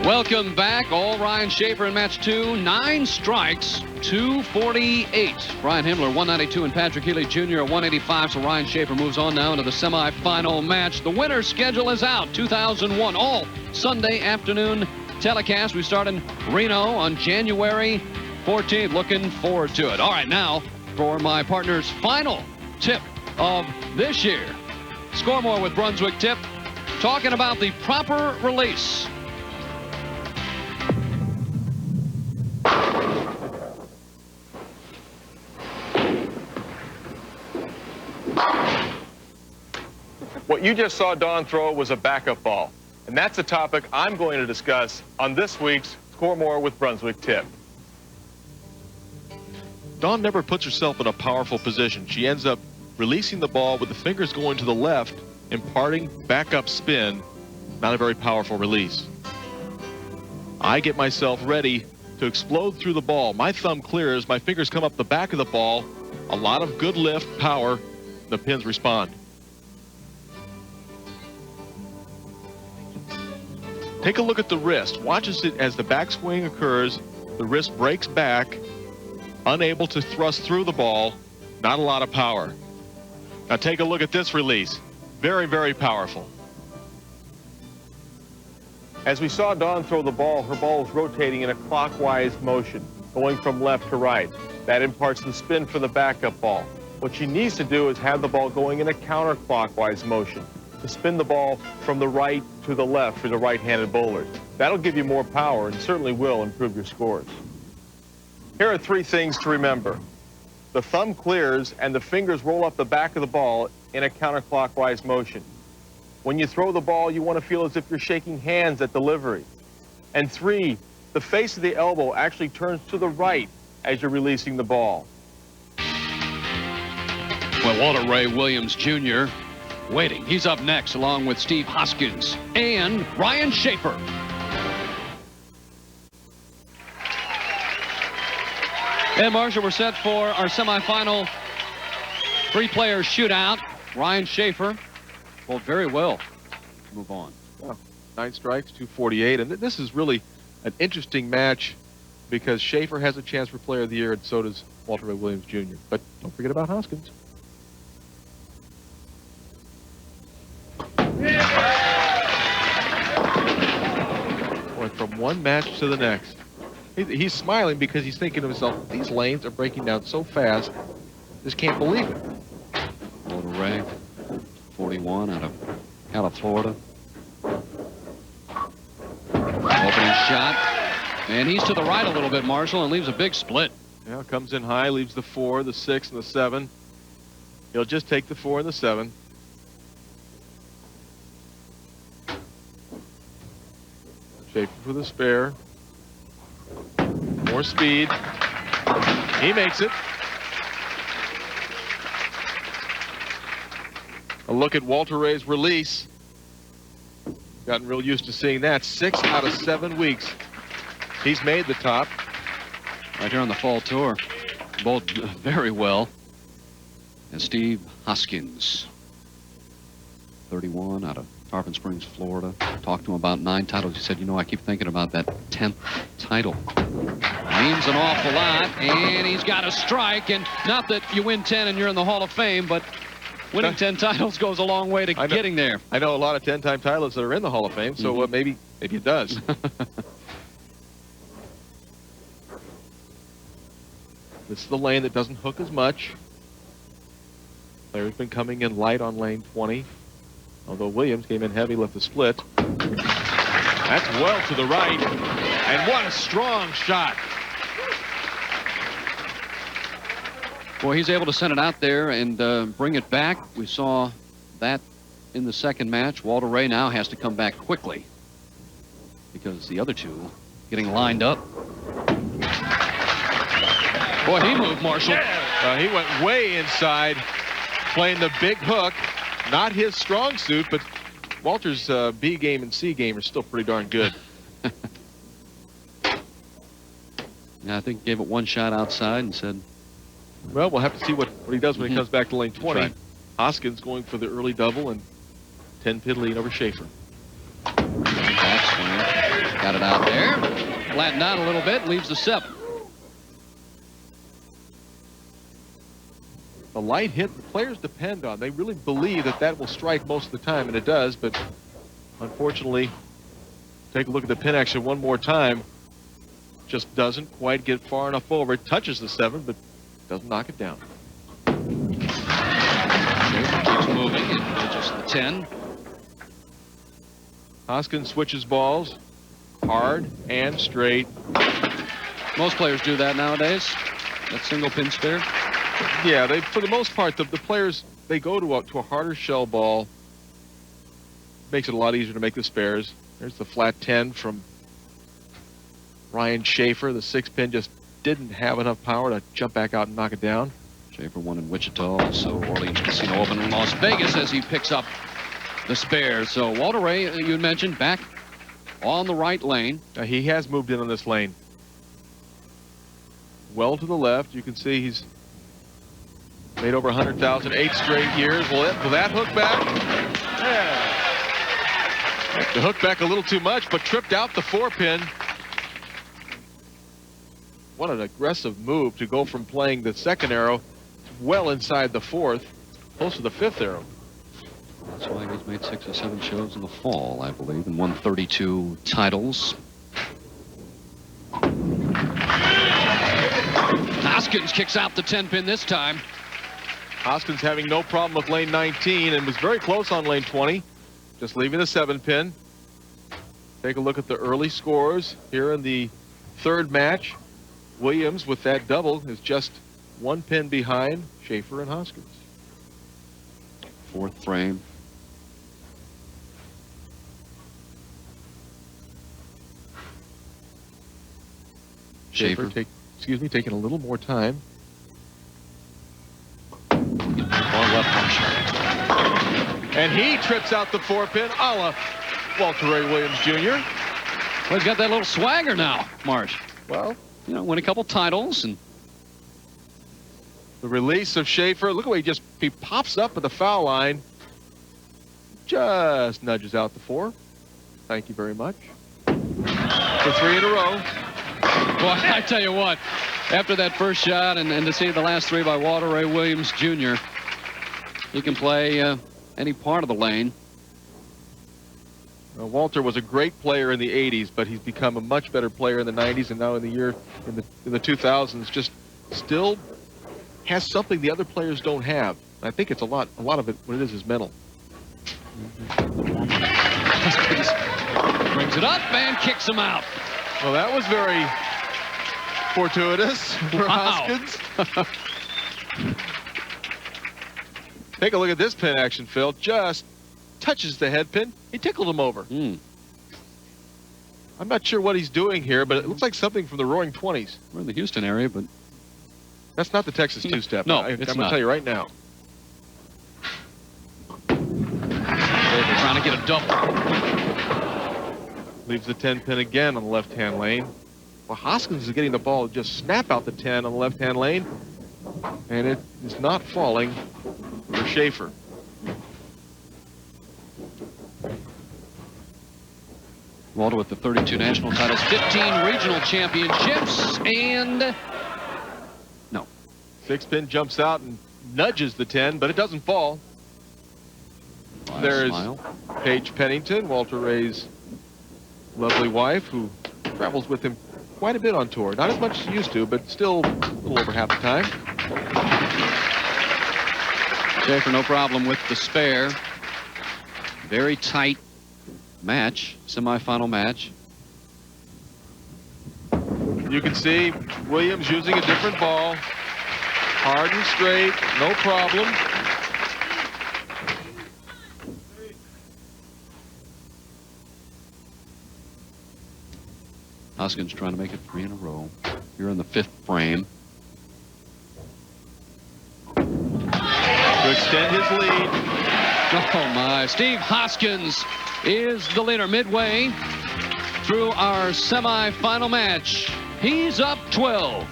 Speaker 1: Welcome back. All Ryan Shafer in match 2. 9 strikes, 248. Brian Himmler, 192, and Patrick Healey Jr. 185. So Ryan Shafer moves on now into the semifinal match. The winner's schedule is out. 2001, all Sunday afternoon telecast. We start in Reno on January 14th. Looking forward to it. All right, now for my partner's final tip of this year. Score More with Brunswick Tip, talking about the proper release.
Speaker 2: What you just saw Don throw was a backup ball, and that's a topic I'm going to discuss on this week's Score More with Brunswick Tip. Dawn never puts herself in a powerful position. She ends up releasing the ball with the fingers going to the left, imparting backup spin. Not a very powerful release. I get myself ready to explode through the ball. My thumb clears, my fingers come up the back of the ball. A lot of good lift, power. The pins respond. Take a look at the wrist. Watch as the backswing occurs. The wrist breaks back, unable to thrust through the ball. Not a lot of power. Now take a look at this release. Very, very powerful. As we saw Dawn throw the ball, her ball is rotating in a clockwise motion, going from left to right. That imparts the spin for the backup ball. What she needs to do is have the ball going in a counterclockwise motion, to spin the ball from the right to the left for the right-handed bowlers. That'll give you more power and certainly will improve your scores. Here are 3 things to remember. The thumb clears and the fingers roll up the back of the ball in a counterclockwise motion. When you throw the ball, you want to feel as if you're shaking hands at delivery. And 3, the face of the elbow actually turns to the right as you're releasing the ball.
Speaker 1: Well, Walter Ray Williams Jr. waiting. He's up next along with Steve Hoskins and Ryan Shafer. And Marshall, we're set for our semifinal 3-player shootout. Ryan Shafer bowled very well. Move on.
Speaker 2: Well, 9 strikes, 248. And this is really an interesting match because Shafer has a chance for Player of the Year, and so does Walter Ray Williams Jr. But don't forget about Hoskins. Going from one match to the next. He's smiling because he's thinking to himself, these lanes are breaking down so fast, just can't believe it.
Speaker 1: Walter Ray, 41 out of Florida. Opening shot. And he's to the right a little bit, Marshall, and leaves a big split.
Speaker 2: Yeah, comes in high, leaves the 4, the 6, and the 7. He'll just take the 4 and the 7. Shafer for the spare. More speed. He makes it. A look at Walter Ray's release. Gotten real used to seeing that. 6 out of 7 weeks. He's made the top.
Speaker 1: Right here on the fall tour. Bowled very well. And Steve Hoskins, 31 out of Tarpon Springs, Florida. Talked to him about 9 titles. He said, you know, I keep thinking about that 10th title. Means an awful lot, and he's got a strike. And not that you win 10 and you're in the Hall of Fame, but winning 10 titles goes a long way to getting there.
Speaker 2: I know a lot of 10-time titles that are in the Hall of Fame, so maybe it does. This is the lane that doesn't hook as much. Player's been coming in light on lane 20. Although Williams came in heavy, left the split. That's well to the right. And what a strong shot.
Speaker 1: Boy, he's able to send it out there and bring it back. We saw that in the second match. Walter Ray now has to come back quickly because the other two getting lined up. Boy, he moved, Marshall.
Speaker 2: He went way inside, playing the big hook. Not his strong suit, but Walter's B game and C game are still pretty darn good.
Speaker 1: Yeah, I think gave it one shot outside and said,
Speaker 2: well, we'll have to see what he does when he comes back to lane 20.
Speaker 1: Right.
Speaker 2: Hoskins going for the early double and 10-pin lead over Shafer.
Speaker 1: Backswing. Got it out there. Flattened out a little bit. Leaves the 7.
Speaker 2: The light hit the players depend on. They really believe that that will strike most of the time, and it does. But unfortunately, take a look at the pin action one more time. Just doesn't quite get far enough over. It touches the 7, but doesn't knock it down.
Speaker 1: Shafer keeps moving. It pitches the 10.
Speaker 2: Hoskins switches balls hard and straight.
Speaker 1: Most players do that nowadays. That single pin spare.
Speaker 2: Yeah, they, for the most part, the players, they go to a harder shell ball. Makes it a lot easier to make the spares. There's the flat 10 from Ryan Shafer. The 6-pin just didn't have enough power to jump back out and knock it down.
Speaker 1: Shafer won in Wichita, also Orleans Casino Open in Las Vegas as he picks up the spares. So Walter Ray, you had mentioned, back on the right lane.
Speaker 2: He has moved in on this lane. Well to the left. You can see he's made over 100,000 8 straight years. Will that hook back? Yeah. The hook back a little too much, but tripped out the 4-pin. What an aggressive move to go from playing the 2nd arrow well inside the 4th, close to the 5th arrow.
Speaker 1: That's why he's made 6 or 7 shows in the fall, I believe, and won 32 titles. Hoskins kicks out the 10-pin this time.
Speaker 2: Hoskins having no problem with lane 19 and was very close on lane 20, just leaving the 7-pin. Take a look at the early scores here in the 3rd match. Williams, with that double, is just 1 pin behind Shafer and Hoskins.
Speaker 1: 4th frame. Shafer.
Speaker 2: Taking a little more time.
Speaker 1: Left punch.
Speaker 2: And he trips out the 4-pin a la Walter Ray Williams Jr.
Speaker 1: Well, he's got that little swagger now, Marsh.
Speaker 2: Well,
Speaker 1: you know, win a couple titles and
Speaker 2: the release of Shafer. Look at the way he pops up at the foul line. Just nudges out the 4. Thank you very much. For 3 in a row.
Speaker 1: Boy, I tell you what, after that first shot and to see the last 3 by Walter Ray Williams Jr., he can play any part of the lane.
Speaker 2: Walter was a great player in the 80s, but he's become a much better player in the 90s, and now in the 2000s, just still has something the other players don't have. I think it's a lot of it, what it is mental.
Speaker 1: Brings it up and kicks him out.
Speaker 2: Well, that was very fortuitous for Hoskins. Take a look at this pin action, Phil. Just touches the head pin. He tickled him over. I'm not sure what he's doing here, but it looks like something from the Roaring 20s.
Speaker 1: We're in the Houston area, but
Speaker 2: that's not the Texas two-step.
Speaker 1: No,
Speaker 2: I'm
Speaker 1: it's
Speaker 2: going to tell you right now.
Speaker 1: They're trying to get a double.
Speaker 2: Leaves the 10-pin again on the left-hand lane. Well, Hoskins is getting the ball to just snap out the 10 on the left-hand lane, and it is not falling for Shafer.
Speaker 1: Walter with the 32 national titles, 15 regional championships, and no.
Speaker 2: 6-pin jumps out and nudges the 10, but it doesn't fall. There's Paige Pennington, Walter Ray's lovely wife, who travels with him quite a bit on tour. Not as much as he used to, but still a little over half the time.
Speaker 1: Shafer, no problem with the spare. Very tight match, semifinal match.
Speaker 2: You can see Williams using a different ball. Hard and straight, no problem.
Speaker 1: Hoskins trying to make it 3 in a row. Here in the 5th frame.
Speaker 2: To extend his lead.
Speaker 1: Oh, my. Steve Hoskins is the leader midway through our semifinal match. He's up 12.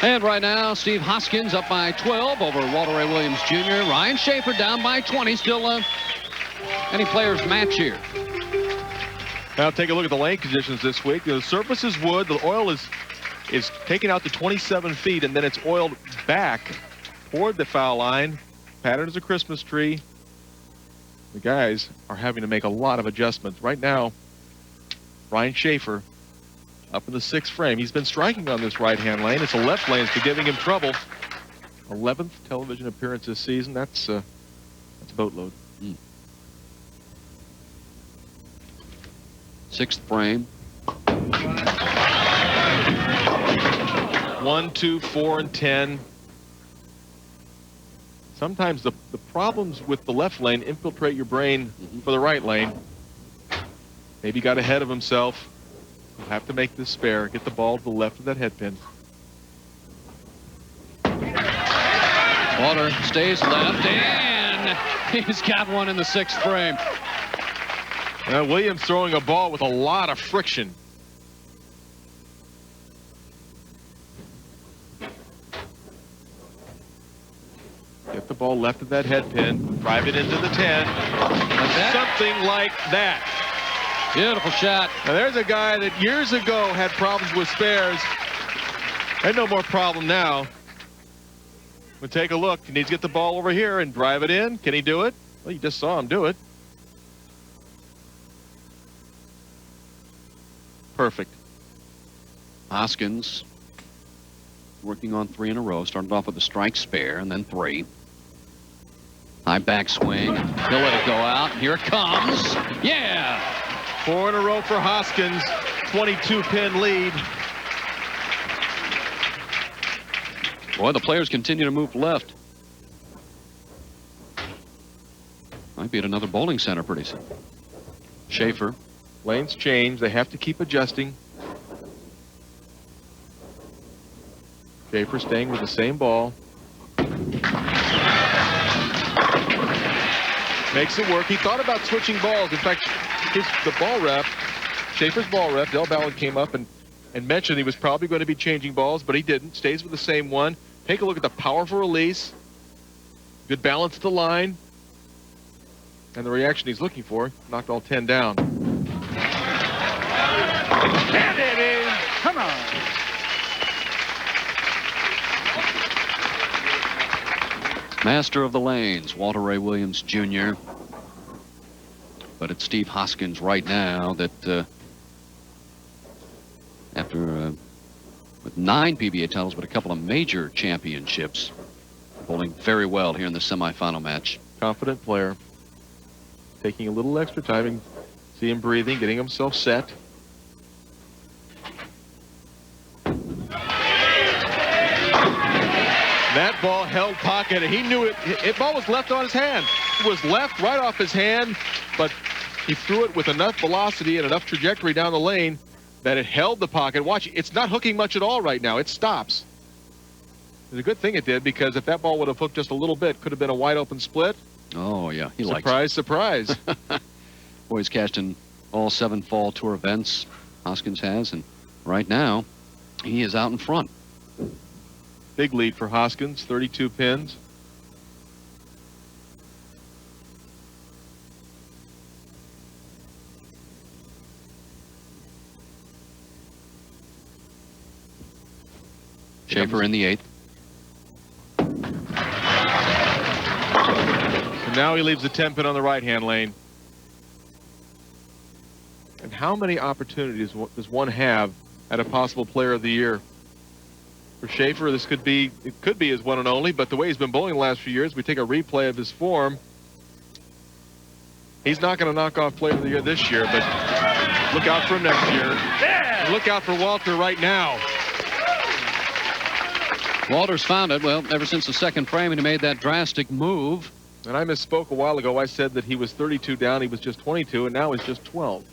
Speaker 1: And right now, Steve Hoskins up by 12 over Walter Ray Williams Jr. Ryan Shafer down by 20. Still any player's match here.
Speaker 2: Now take a look at the lane conditions this week. The surface is wood. The oil is taken out to 27 feet, and then it's oiled back toward the foul line. Pattern is a Christmas tree. The guys are having to make a lot of adjustments. Right now, Ryan Shafer up in the 6th frame. He's been striking on this right-hand lane. It's a left lane that's been giving him trouble. 11th television appearance this season. That's a boatload.
Speaker 1: 6th frame.
Speaker 2: 1, 2, 4, and 10. Sometimes the problems with the left lane infiltrate your brain for the right lane. Maybe got ahead of himself. He'll have to make this spare. Get the ball to the left of that headpin.
Speaker 1: Walter stays left, and he's got one in the 6th frame.
Speaker 2: Now Williams throwing a ball with a lot of friction. Get the ball left of that headpin. Drive it into the 10. Something like that.
Speaker 1: Beautiful shot.
Speaker 2: Now there's a guy that years ago had problems with spares. And no more problem now. But take a look. He needs to get the ball over here and drive it in. Can he do it? Well, you just saw him do it. Perfect.
Speaker 1: Hoskins working on 3 in a row. Started off with a strike spare and then 3. High backswing. He'll let it go out. Here it comes. Yeah.
Speaker 2: 4 in a row for Hoskins. 22-pin lead.
Speaker 1: Boy, the players continue to move left. Might be at another bowling center pretty soon. Shafer.
Speaker 2: Lanes change. They have to keep adjusting. Shafer staying with the same ball. Makes it work. He thought about switching balls. In fact, the ball rep, Shafer's ball rep, Del Ballard, came up and mentioned he was probably going to be changing balls, but he didn't. Stays with the same one. Take a look at the powerful release. Good balance at the line. And the reaction he's looking for. Knocked all 10 down.
Speaker 3: Yeah, baby. Come on.
Speaker 1: Master of the lanes, Walter Ray Williams Jr. But it's Steve Hoskins right now that after with 9 PBA titles, but a couple of major championships, bowling very well here in the semifinal match.
Speaker 2: Confident player. Taking a little extra time and see him breathing, getting himself set. That ball held pocket, and he knew it. It ball was left on his hand. It was left right off his hand, but he threw it with enough velocity and enough trajectory down the lane that it held the pocket. Watch, it's not hooking much at all right now. It stops. It's a good thing it did, because if that ball would have hooked just a little bit, could have been a wide open split.
Speaker 1: Oh, yeah. He likes
Speaker 2: it. Surprise.
Speaker 1: Boy, he's cashed in all 7 fall tour events, Hoskins has, and right now he is out in front.
Speaker 2: Big lead for Hoskins, 32 pins.
Speaker 1: Shafer in the 8th.
Speaker 2: And now he leaves the 10 pin on the right-hand lane. And how many opportunities does one have at a possible player of the year? For Shafer, it could be his one and only, but the way he's been bowling the last few years, we take a replay of his form. He's not going to knock off player of the year this year, but look out for him next year. And look out for Walter right now.
Speaker 1: Walter's found it. Well, ever since the 2nd frame, and he made that drastic move.
Speaker 2: And I misspoke a while ago. I said that he was 32 down. He was just 22, and now he's just 12.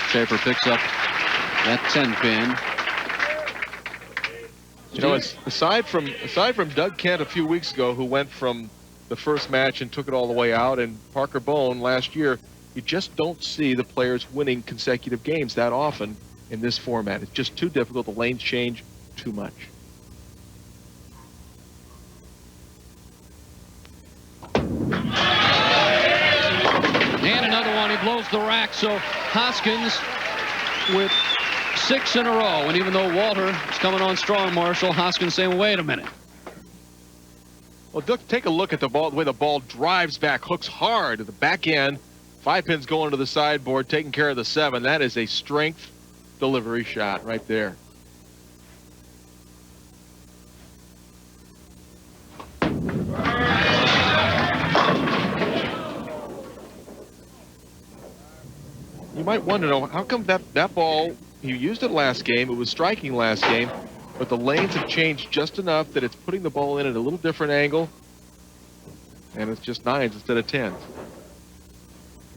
Speaker 1: Shafer picks up that 10-pin.
Speaker 2: You know, aside from Doug Kent a few weeks ago, who went from the first match and took it all the way out, and Parker Bone last year, you just don't see the players winning consecutive games that often in this format. It's just too difficult. The lanes change too much.
Speaker 1: And another one. He blows the rack. So Hoskins with 6 in a row. And even though Walter is coming on strong, Marshall, Hoskins saying, wait a minute.
Speaker 2: Well, Doug, take a look at the ball, the way the ball drives back, hooks hard at the back end. 5 pins going to the sideboard, taking care of the 7. That is a strength delivery shot right there. You might wonder, how come that ball, you used it last game, it was striking last game, but the lanes have changed just enough that it's putting the ball in at a little different angle, and it's just 9s instead of 10s.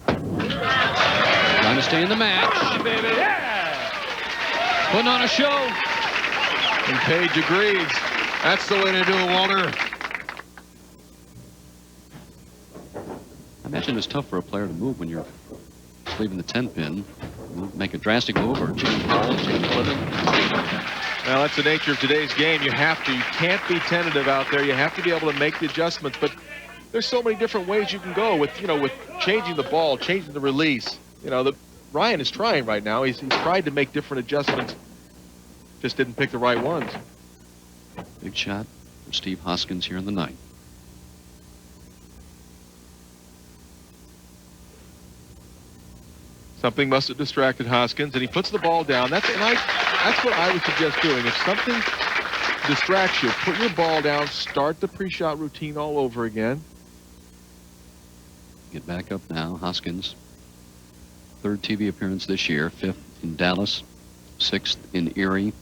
Speaker 1: Trying to stay in the match.
Speaker 3: Come on, baby. Yeah.
Speaker 1: Putting on a show.
Speaker 2: And Page agrees. That's the way to do it, Walter.
Speaker 1: I imagine it's tough for a player to move when you're leaving the 10-pin. Make a drastic move or change balls, change flipping.
Speaker 2: Well, that's the nature of today's game. You can't be tentative out there. You have to be able to make the adjustments. But there's so many different ways you can go with changing the ball, changing the release. Ryan is trying right now. He's tried to make different adjustments. Just didn't pick the right ones.
Speaker 1: Big shot for Steve Hoskins here in the 9th.
Speaker 2: Something must have distracted Hoskins, and he puts the ball down. That's what I would suggest doing. If something distracts you, put your ball down, start the pre-shot routine all over again.
Speaker 1: Get back up now. Hoskins, 3rd TV appearance this year, 5th in Dallas, 6th in Erie.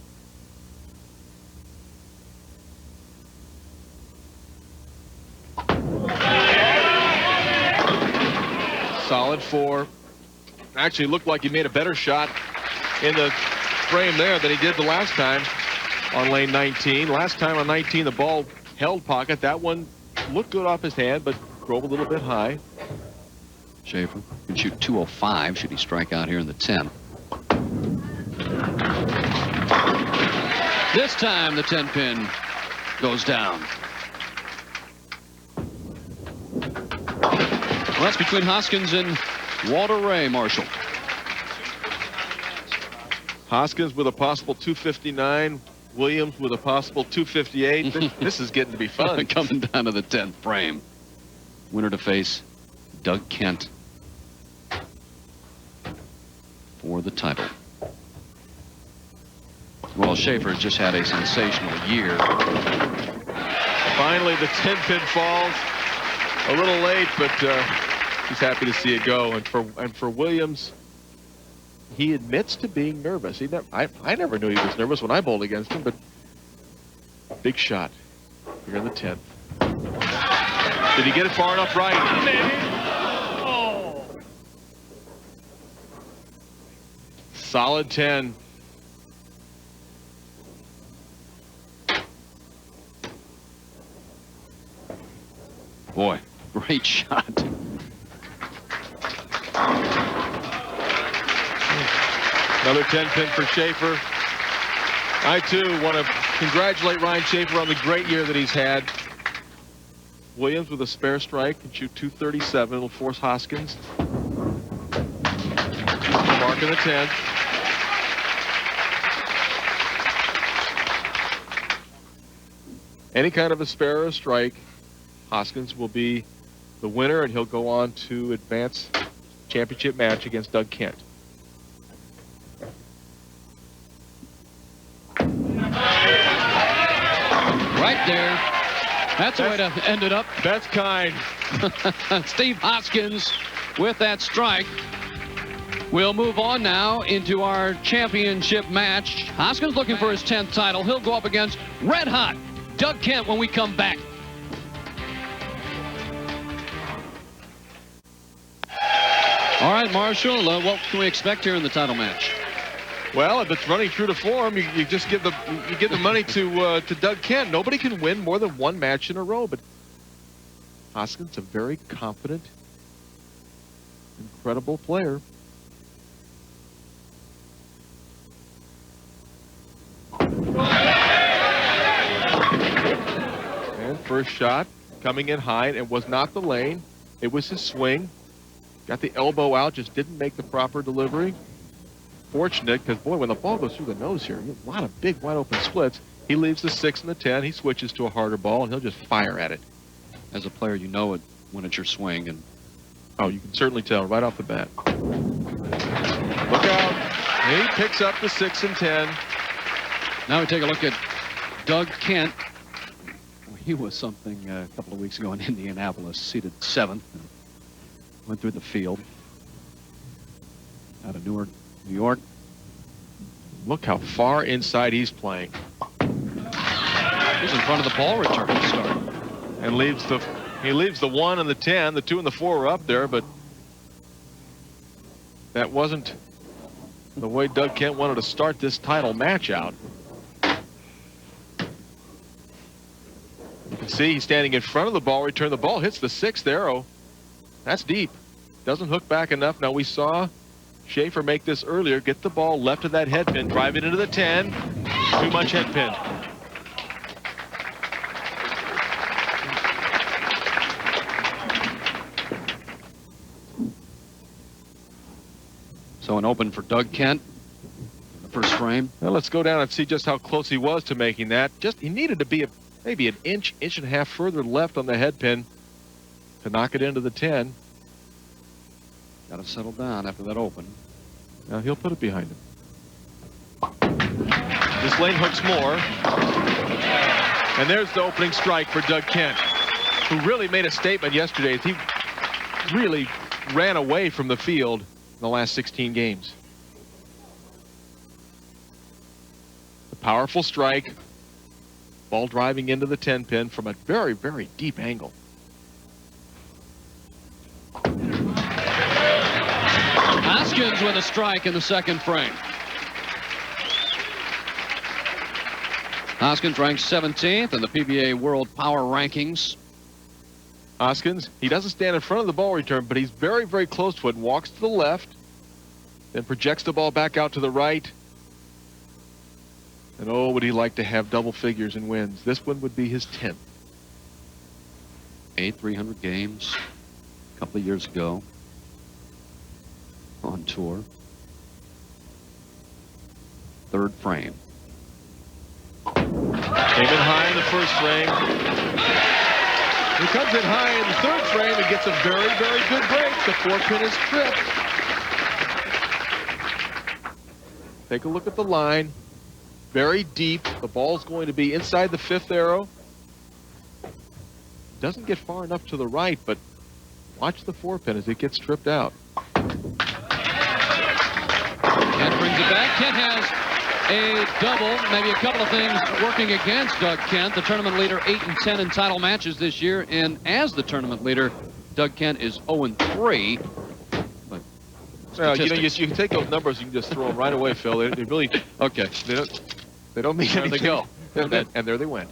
Speaker 2: Solid 4. Actually looked like he made a better shot in the frame there than he did the last time on lane 19. Last time on 19, the ball held pocket. That one looked good off his hand, but drove a little bit high.
Speaker 1: Shafer can shoot 205 should he strike out here in the 10. This time the 10-pin goes down. Well, that's between Hoskins and Walter Ray, Marshall.
Speaker 2: Hoskins with a possible 259. Williams with a possible 258. This is getting to be fun.
Speaker 1: Coming down to the 10th frame. Winner to face Doug Kent for the title. Well, Shafer just had a sensational year.
Speaker 2: Finally, the 10-pin falls. A little late, but he's happy to see it go. And for Williams, he admits to being nervous. I never knew he was nervous when I bowled against him, but big shot here in the 10th. Did he get it far enough right?
Speaker 3: Oh.
Speaker 2: Solid 10.
Speaker 1: Boy, great shot.
Speaker 2: Another 10-pin for Shafer. I, too, want to congratulate Ryan Shafer on the great year that he's had. Williams with a spare strike can shoot 237. It'll force Hoskins. Mark in the 10th. Any kind of a spare or a strike, Hoskins will be the winner, and he'll go on to advance championship match against Doug Kent.
Speaker 1: Right there. That's the way to end it up.
Speaker 2: That's kind.
Speaker 1: Steve Hoskins with that strike. We'll move on now into our championship match. Hoskins looking for his 10th title. He'll go up against red hot Doug Kent when we come back. All right, Marshall, what can we expect here in the title match?
Speaker 2: Well, if it's running true to form, you just give the money to Doug Kent. Nobody can win more than one match in a row, but Hoskins, a very confident, incredible player. And first shot coming in high, and it was not the lane. It was his swing. Got the elbow out, just didn't make the proper delivery. Fortunate, because, boy, when the ball goes through the nose here, you have a lot of big, wide-open splits. He leaves the 6 and the 10. He switches to a harder ball, and he'll just fire at it.
Speaker 1: As a player, you know it when it's your swing. And
Speaker 2: oh, you can certainly tell right off the bat. Look out. He picks up the 6 and 10.
Speaker 1: now we take a look at Doug Kent. He was something a couple of weeks ago in Indianapolis, seated 7th. Went through the field. Out of Newark, New York.
Speaker 2: Look how far inside he's playing.
Speaker 1: He's in front of the ball return to start.
Speaker 2: And he leaves the 1 and the 10. The 2 and the 4 are up there, but that wasn't the way Doug Kent wanted to start this title match out. You can see he's standing in front of the ball return. The ball hits the 6th arrow. That's deep. Doesn't hook back enough. Now we saw Shafer make this earlier. Get the ball left of that head pin. Drive it into the 10. Too much head pin.
Speaker 1: So an open for Doug Kent in the first frame.
Speaker 2: Well, let's go down and see just how close he was to making that. He needed to be maybe an inch and a half further left on the head pin to knock it into the 10.
Speaker 1: Got to settle down after that open.
Speaker 2: Now he'll put it behind him. This lane hooks more. And there's the opening strike for Doug Kent, who really made a statement yesterday. He really ran away from the field in the last 16 games. A powerful strike. Ball driving into the 10 pin from a very, very deep angle.
Speaker 1: Hoskins with a strike in the second frame. Hoskins ranks 17th in the PBA World Power Rankings.
Speaker 2: Hoskins, he doesn't stand in front of the ball return, but he's very, very close to it and walks to the left, then projects the ball back out to the right. And oh, would he like to have double figures in wins. This one would be his 10th.
Speaker 1: 300 games a couple of years ago on tour. Third frame.
Speaker 2: Came in high in the first frame. He comes in high in the third frame and gets a very, very good break. The 4-pin is tripped. Take a look at the line. Very deep. The ball's going to be inside the 5th arrow. Doesn't get far enough to the right, but watch the 4-pin as it gets tripped out.
Speaker 1: Kent brings it back. Kent has a double. Maybe a couple of things working against Doug Kent, the tournament leader, 8 and 10 in title matches this year. And as the tournament leader, Doug Kent is 0 and 3. But
Speaker 2: well, you know, you can take those numbers, you can just throw them right away, Phil. They really,
Speaker 1: okay.
Speaker 2: They don't mean
Speaker 1: There
Speaker 2: anything.
Speaker 1: they go.
Speaker 2: And there they went.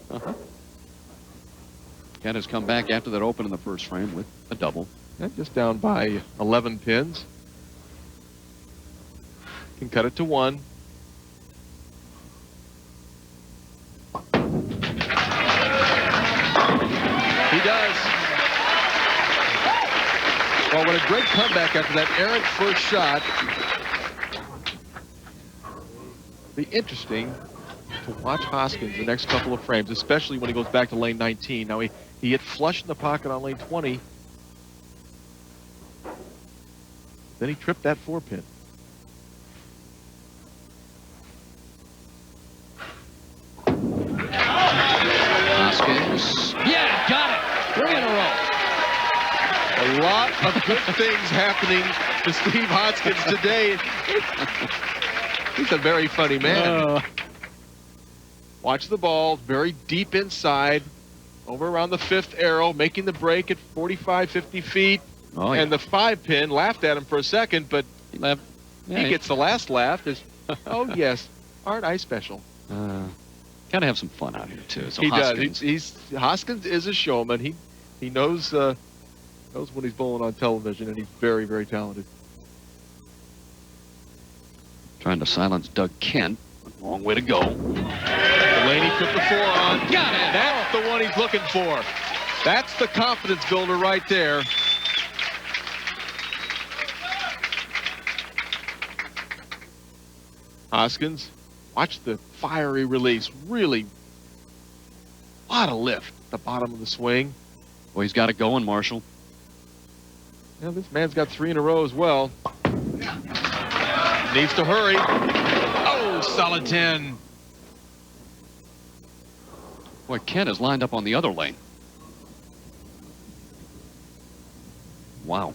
Speaker 1: Kent has come back after that open in the first frame with a double.
Speaker 2: Yeah, just down by 11 pins. Can cut it to 1. He does. Well, what a great comeback after that errant first shot. Be interesting to watch Hoskins the next couple of frames, especially when he goes back to lane 19. Now he hit flush in the pocket on lane 20. Then he tripped that 4-pin.
Speaker 1: Hoskins. Yeah, got it. 3 in a row.
Speaker 2: A lot of good things happening to Steve Hoskins today. He's a very funny man. Watch the ball, very deep inside, over around the 5th arrow, making the break at 45, 50 feet.
Speaker 1: Oh, yeah.
Speaker 2: And the 5-pin laughed at him for a second, but
Speaker 1: He left. Yeah,
Speaker 2: he gets the last laugh. Oh, yes. Aren't I special?
Speaker 1: Gotta have some fun out here, too. So
Speaker 2: He
Speaker 1: Hoskins,
Speaker 2: does. Hoskins is a showman. He knows when he's bowling on television, and he's very, very talented.
Speaker 1: trying to silence Doug Kent. Long way to go.
Speaker 2: Delaney put the 4 on.
Speaker 1: Got it.
Speaker 2: That's the one he's looking for. That's the confidence builder right there. Hoskins, watch the fiery release. Really, a lot of lift at the bottom of the swing.
Speaker 1: Well, he's got it going, Marshall.
Speaker 2: Yeah, this man's got 3 in a row as well. Needs to hurry. Oh, solid 10.
Speaker 1: Boy, Kent is lined up on the other lane. Wow.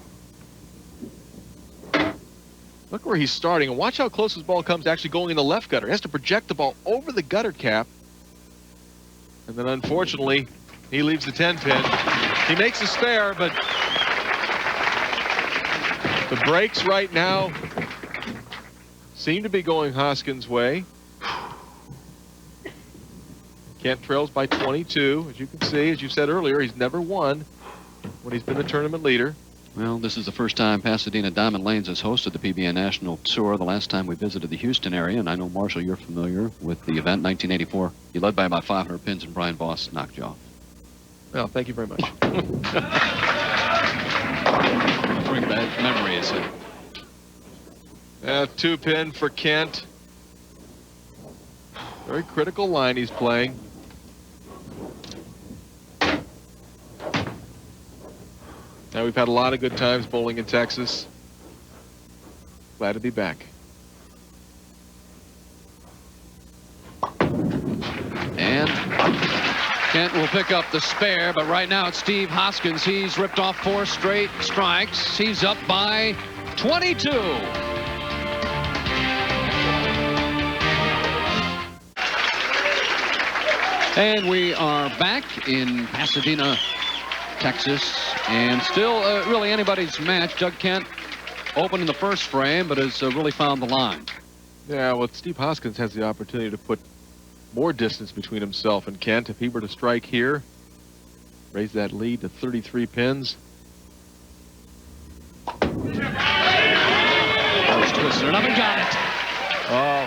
Speaker 2: Look where he's starting, and watch how close his ball comes to actually going in the left gutter. He has to project the ball over the gutter cap. And then, unfortunately, he leaves the 10-pin. He makes a spare, but the breaks right now seem to be going Hoskins' way. Kent trails by 22. As you can see, as you said earlier, he's never won when he's been the tournament leader.
Speaker 1: Well, this is the first time Pasadena Diamond Lanes has hosted the PBA National Tour. The last time we visited the Houston area, and I know, Marshall, you're familiar with the event, 1984. You led by about 500 pins, and Brian Voss knocked you off.
Speaker 2: Well, thank you very much.
Speaker 1: Bring back memories.
Speaker 2: 2-pin for Kent. Very critical line he's playing. Now, we've had a lot of good times bowling in Texas. Glad to be back.
Speaker 1: And Kent will pick up the spare, but right now it's Steve Hoskins. He's ripped off 4 straight strikes. He's up by 22. And we are back in Pasadena, Texas, and still really anybody's match. Doug Kent opened in the first frame, but has really found the line.
Speaker 2: Yeah, well, Steve Hoskins has the opportunity to put more distance between himself and Kent. If he were to strike here, raise that lead to 33 pins.
Speaker 1: First twisted it up and got it.
Speaker 2: Oh,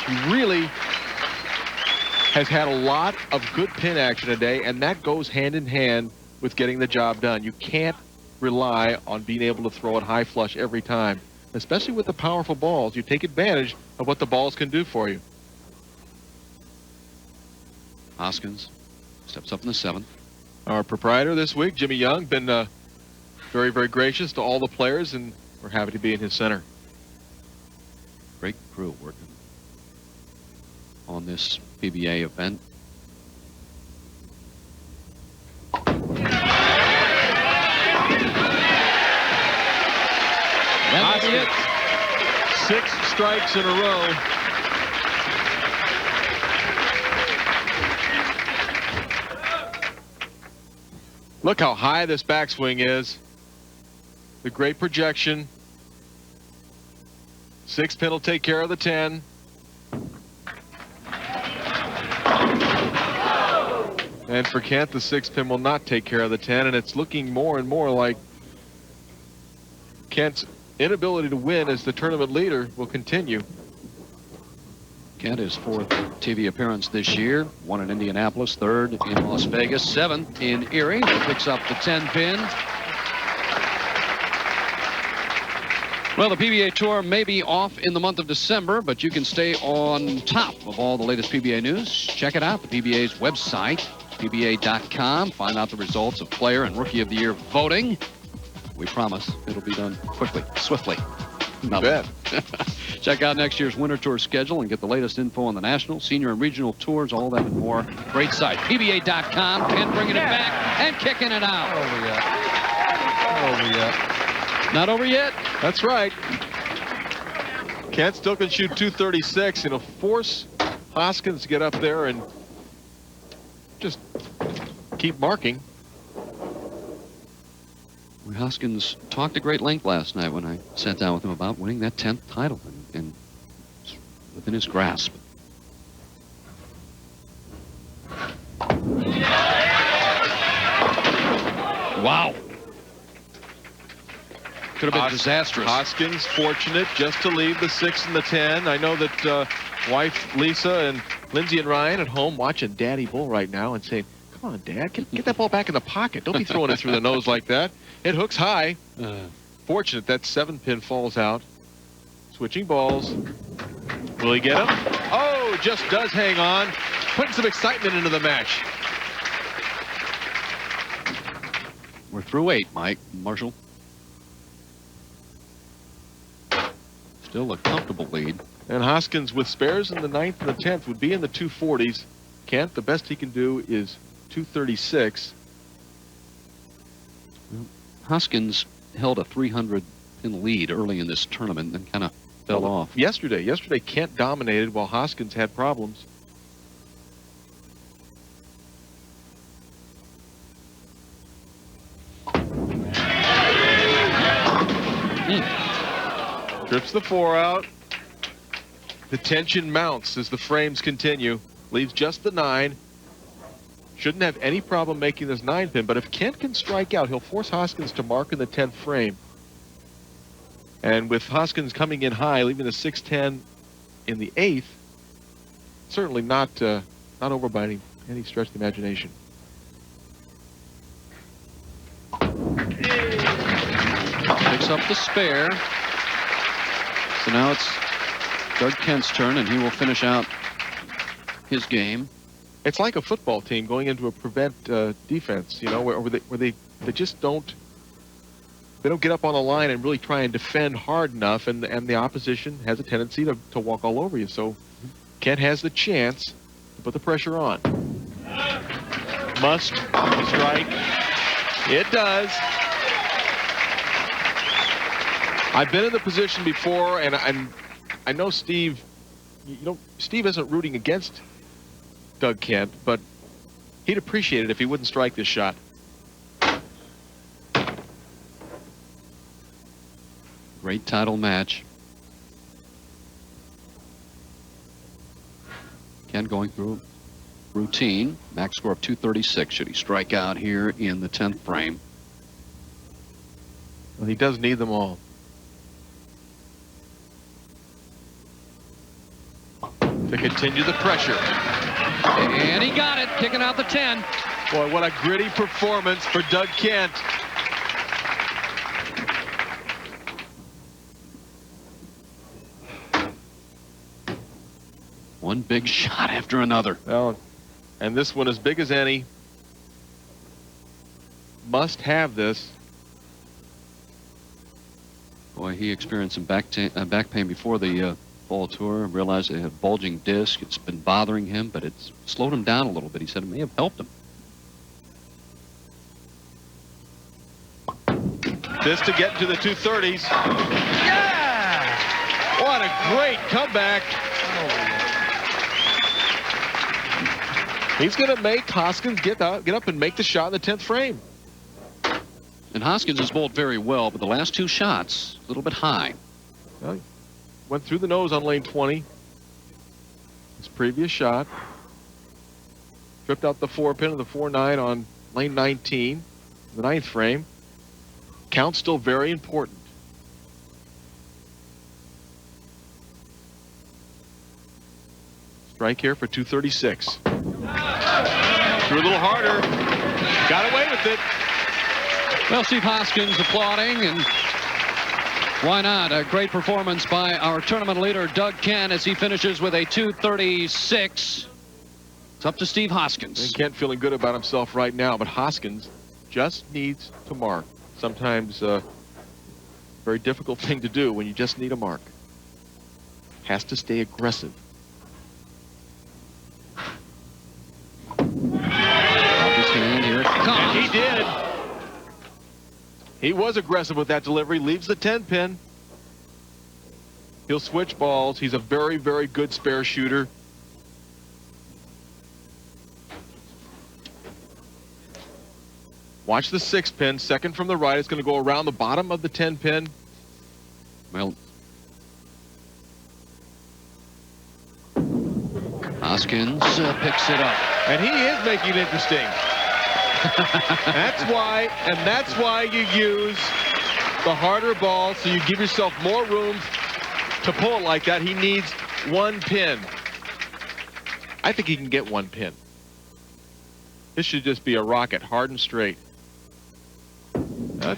Speaker 2: he really has had a lot of good pin action today, and that goes hand in hand with getting the job done. You can't rely on being able to throw it high flush every time, especially with the powerful balls. You take advantage of what the balls can do for you.
Speaker 1: Hoskins steps up in the 7th.
Speaker 2: Our proprietor this week, Jimmy Young, been very, very gracious to all the players, and we're happy to be in his center.
Speaker 1: Great crew working on this PBA event. That's it.
Speaker 2: 6 strikes in a row. Look how high this backswing is. The great projection. 6-pin will take care of the 10. And for Kent, the 6-pin will not take care of the 10, and it's looking more and more like Kent's inability to win as the tournament leader will continue.
Speaker 1: Kent, his 4th TV appearance this year. 1 in Indianapolis, 3rd in Las Vegas, 7th in Erie. He picks up the 10-pin. Well, the PBA Tour may be off in the month of December, but you can stay on top of all the latest PBA news. Check it out, the PBA's website, PBA.com. Find out the results of Player and Rookie of the Year voting. We promise it'll be done quickly, swiftly.
Speaker 2: Bet.
Speaker 1: Check out next year's Winter Tour schedule and get the latest info on the national, senior, and regional tours, all that and more. Great site, PBA.com. Kent bringing it back and kicking it out.
Speaker 2: Over yet. Over yet.
Speaker 1: Not over yet?
Speaker 2: That's right. Kent still can shoot 236, and it'll force Hoskins to get up there and just keep marking.
Speaker 1: Hoskins talked at great length last night when I sat down with him about winning that 10th title and within his grasp. Wow. Could have been disastrous.
Speaker 2: Hoskins fortunate just to leave the 6 and the 10. I know that wife Lisa and Lindsay and Ryan at home watching Daddy Bull right now and saying, "Come on, Dad, get that ball back in the pocket. Don't be throwing it through the nose like that. It hooks high." Fortunate that 7-pin falls out. Switching balls. Will he get him? Oh, just does hang on. Putting some excitement into the match.
Speaker 1: We're through 8, Mike. Marshall. Still a comfortable lead.
Speaker 2: And Hoskins with spares in the 9th and the 10th would be in the 240s. Kent, the best he can do is 236.
Speaker 1: Hoskins held a 300-pin lead early in this tournament and kind of fell off.
Speaker 2: Yesterday Kent dominated while Hoskins had problems. Trips the 4 out. The tension mounts as the frames continue. Leaves just the 9. Shouldn't have any problem making this 9-pin, but if Kent can strike out, he'll force Hoskins to mark in the 10th frame. And with Hoskins coming in high, leaving the 6-10 in the 8th, certainly not over by any stretch of the imagination.
Speaker 1: Picks up the spare. So now it's Doug Kent's turn, and he will finish out his game.
Speaker 2: It's like a football team going into a prevent defense, you know, where they just don't get up on the line and really try and defend hard enough, and the opposition has a tendency to walk all over you. So Kent has the chance to put the pressure on. Must strike. It does. I've been in the position before, and I know Steve. Steve isn't rooting against Doug Kent, but he'd appreciate it if he wouldn't strike this shot.
Speaker 1: Great title match. Kent going through routine. Max score of 236. Should he strike out here in the 10th frame?
Speaker 2: Well, he does need them all. To continue the pressure.
Speaker 1: And he got it, kicking out the 10.
Speaker 2: Boy, what a gritty performance for Doug Kent.
Speaker 1: One big shot after another.
Speaker 2: Well, and this one as big as any. Must have this.
Speaker 1: Boy, he experienced some back pain before the fall tour. Realized he had a bulging disc. It's been bothering him, but it's slowed him down a little bit. He said it may have helped him.
Speaker 2: This to get to the 230s.
Speaker 3: Yeah!
Speaker 2: What a great comeback. He's going to make Hoskins get up and make the shot in the 10th frame.
Speaker 1: And Hoskins has bowled very well, but the last 2 shots, a little bit high.
Speaker 2: Well, went through the nose on lane 20. His previous shot. Tripped out the 4-pin of the 4-9 on lane 19, the 9th frame. Count still very important. Strike here for 236. Threw a little harder. Got away with it.
Speaker 1: Well, Steve Hoskins applauding, and why not? A great performance by our tournament leader, Doug Kent, as he finishes with a 236. It's up to Steve Hoskins.
Speaker 2: And Kent feeling good about himself right now, but Hoskins just needs to mark. Sometimes a very difficult thing to do when you just need a mark. Has to stay aggressive.
Speaker 1: And here it comes.
Speaker 2: And he did. He was aggressive with that delivery. Leaves the 10-pin. He'll switch balls. He's a very, very good spare shooter. Watch the 6-pin. Second from the right. It's going to go around the bottom of the 10-pin.
Speaker 1: Well, Hoskins picks it up.
Speaker 2: And he is making it interesting. That's why you use the harder ball, so you give yourself more room to pull it like that. He needs 1 pin. I think he can get 1 pin. This should just be a rocket, hard and straight.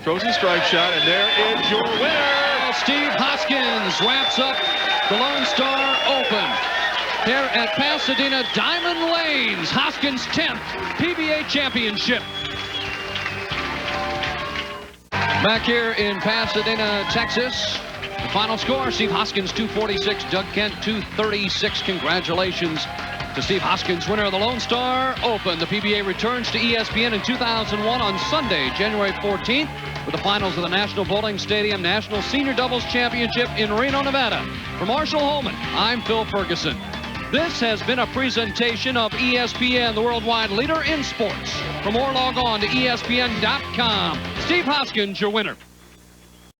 Speaker 2: Throws a strike shot, and there is your winner.
Speaker 1: Steve Hoskins wraps up the Lone Star Open here at Pasadena Diamond Lanes. Hoskins' 10th PBA championship. Back here in Pasadena, Texas, the final score, Steve Hoskins 246, Doug Kent 236. Congratulations to Steve Hoskins, winner of the Lone Star Open. The PBA returns to ESPN in 2001 on Sunday, January 14th, with the finals of the National Bowling Stadium National Senior Doubles Championship in Reno, Nevada. For Marshall Holman, I'm Phil Ferguson. This has been a presentation of ESPN, the worldwide leader in sports. For more, log on to ESPN.com. Steve Hoskins, your winner.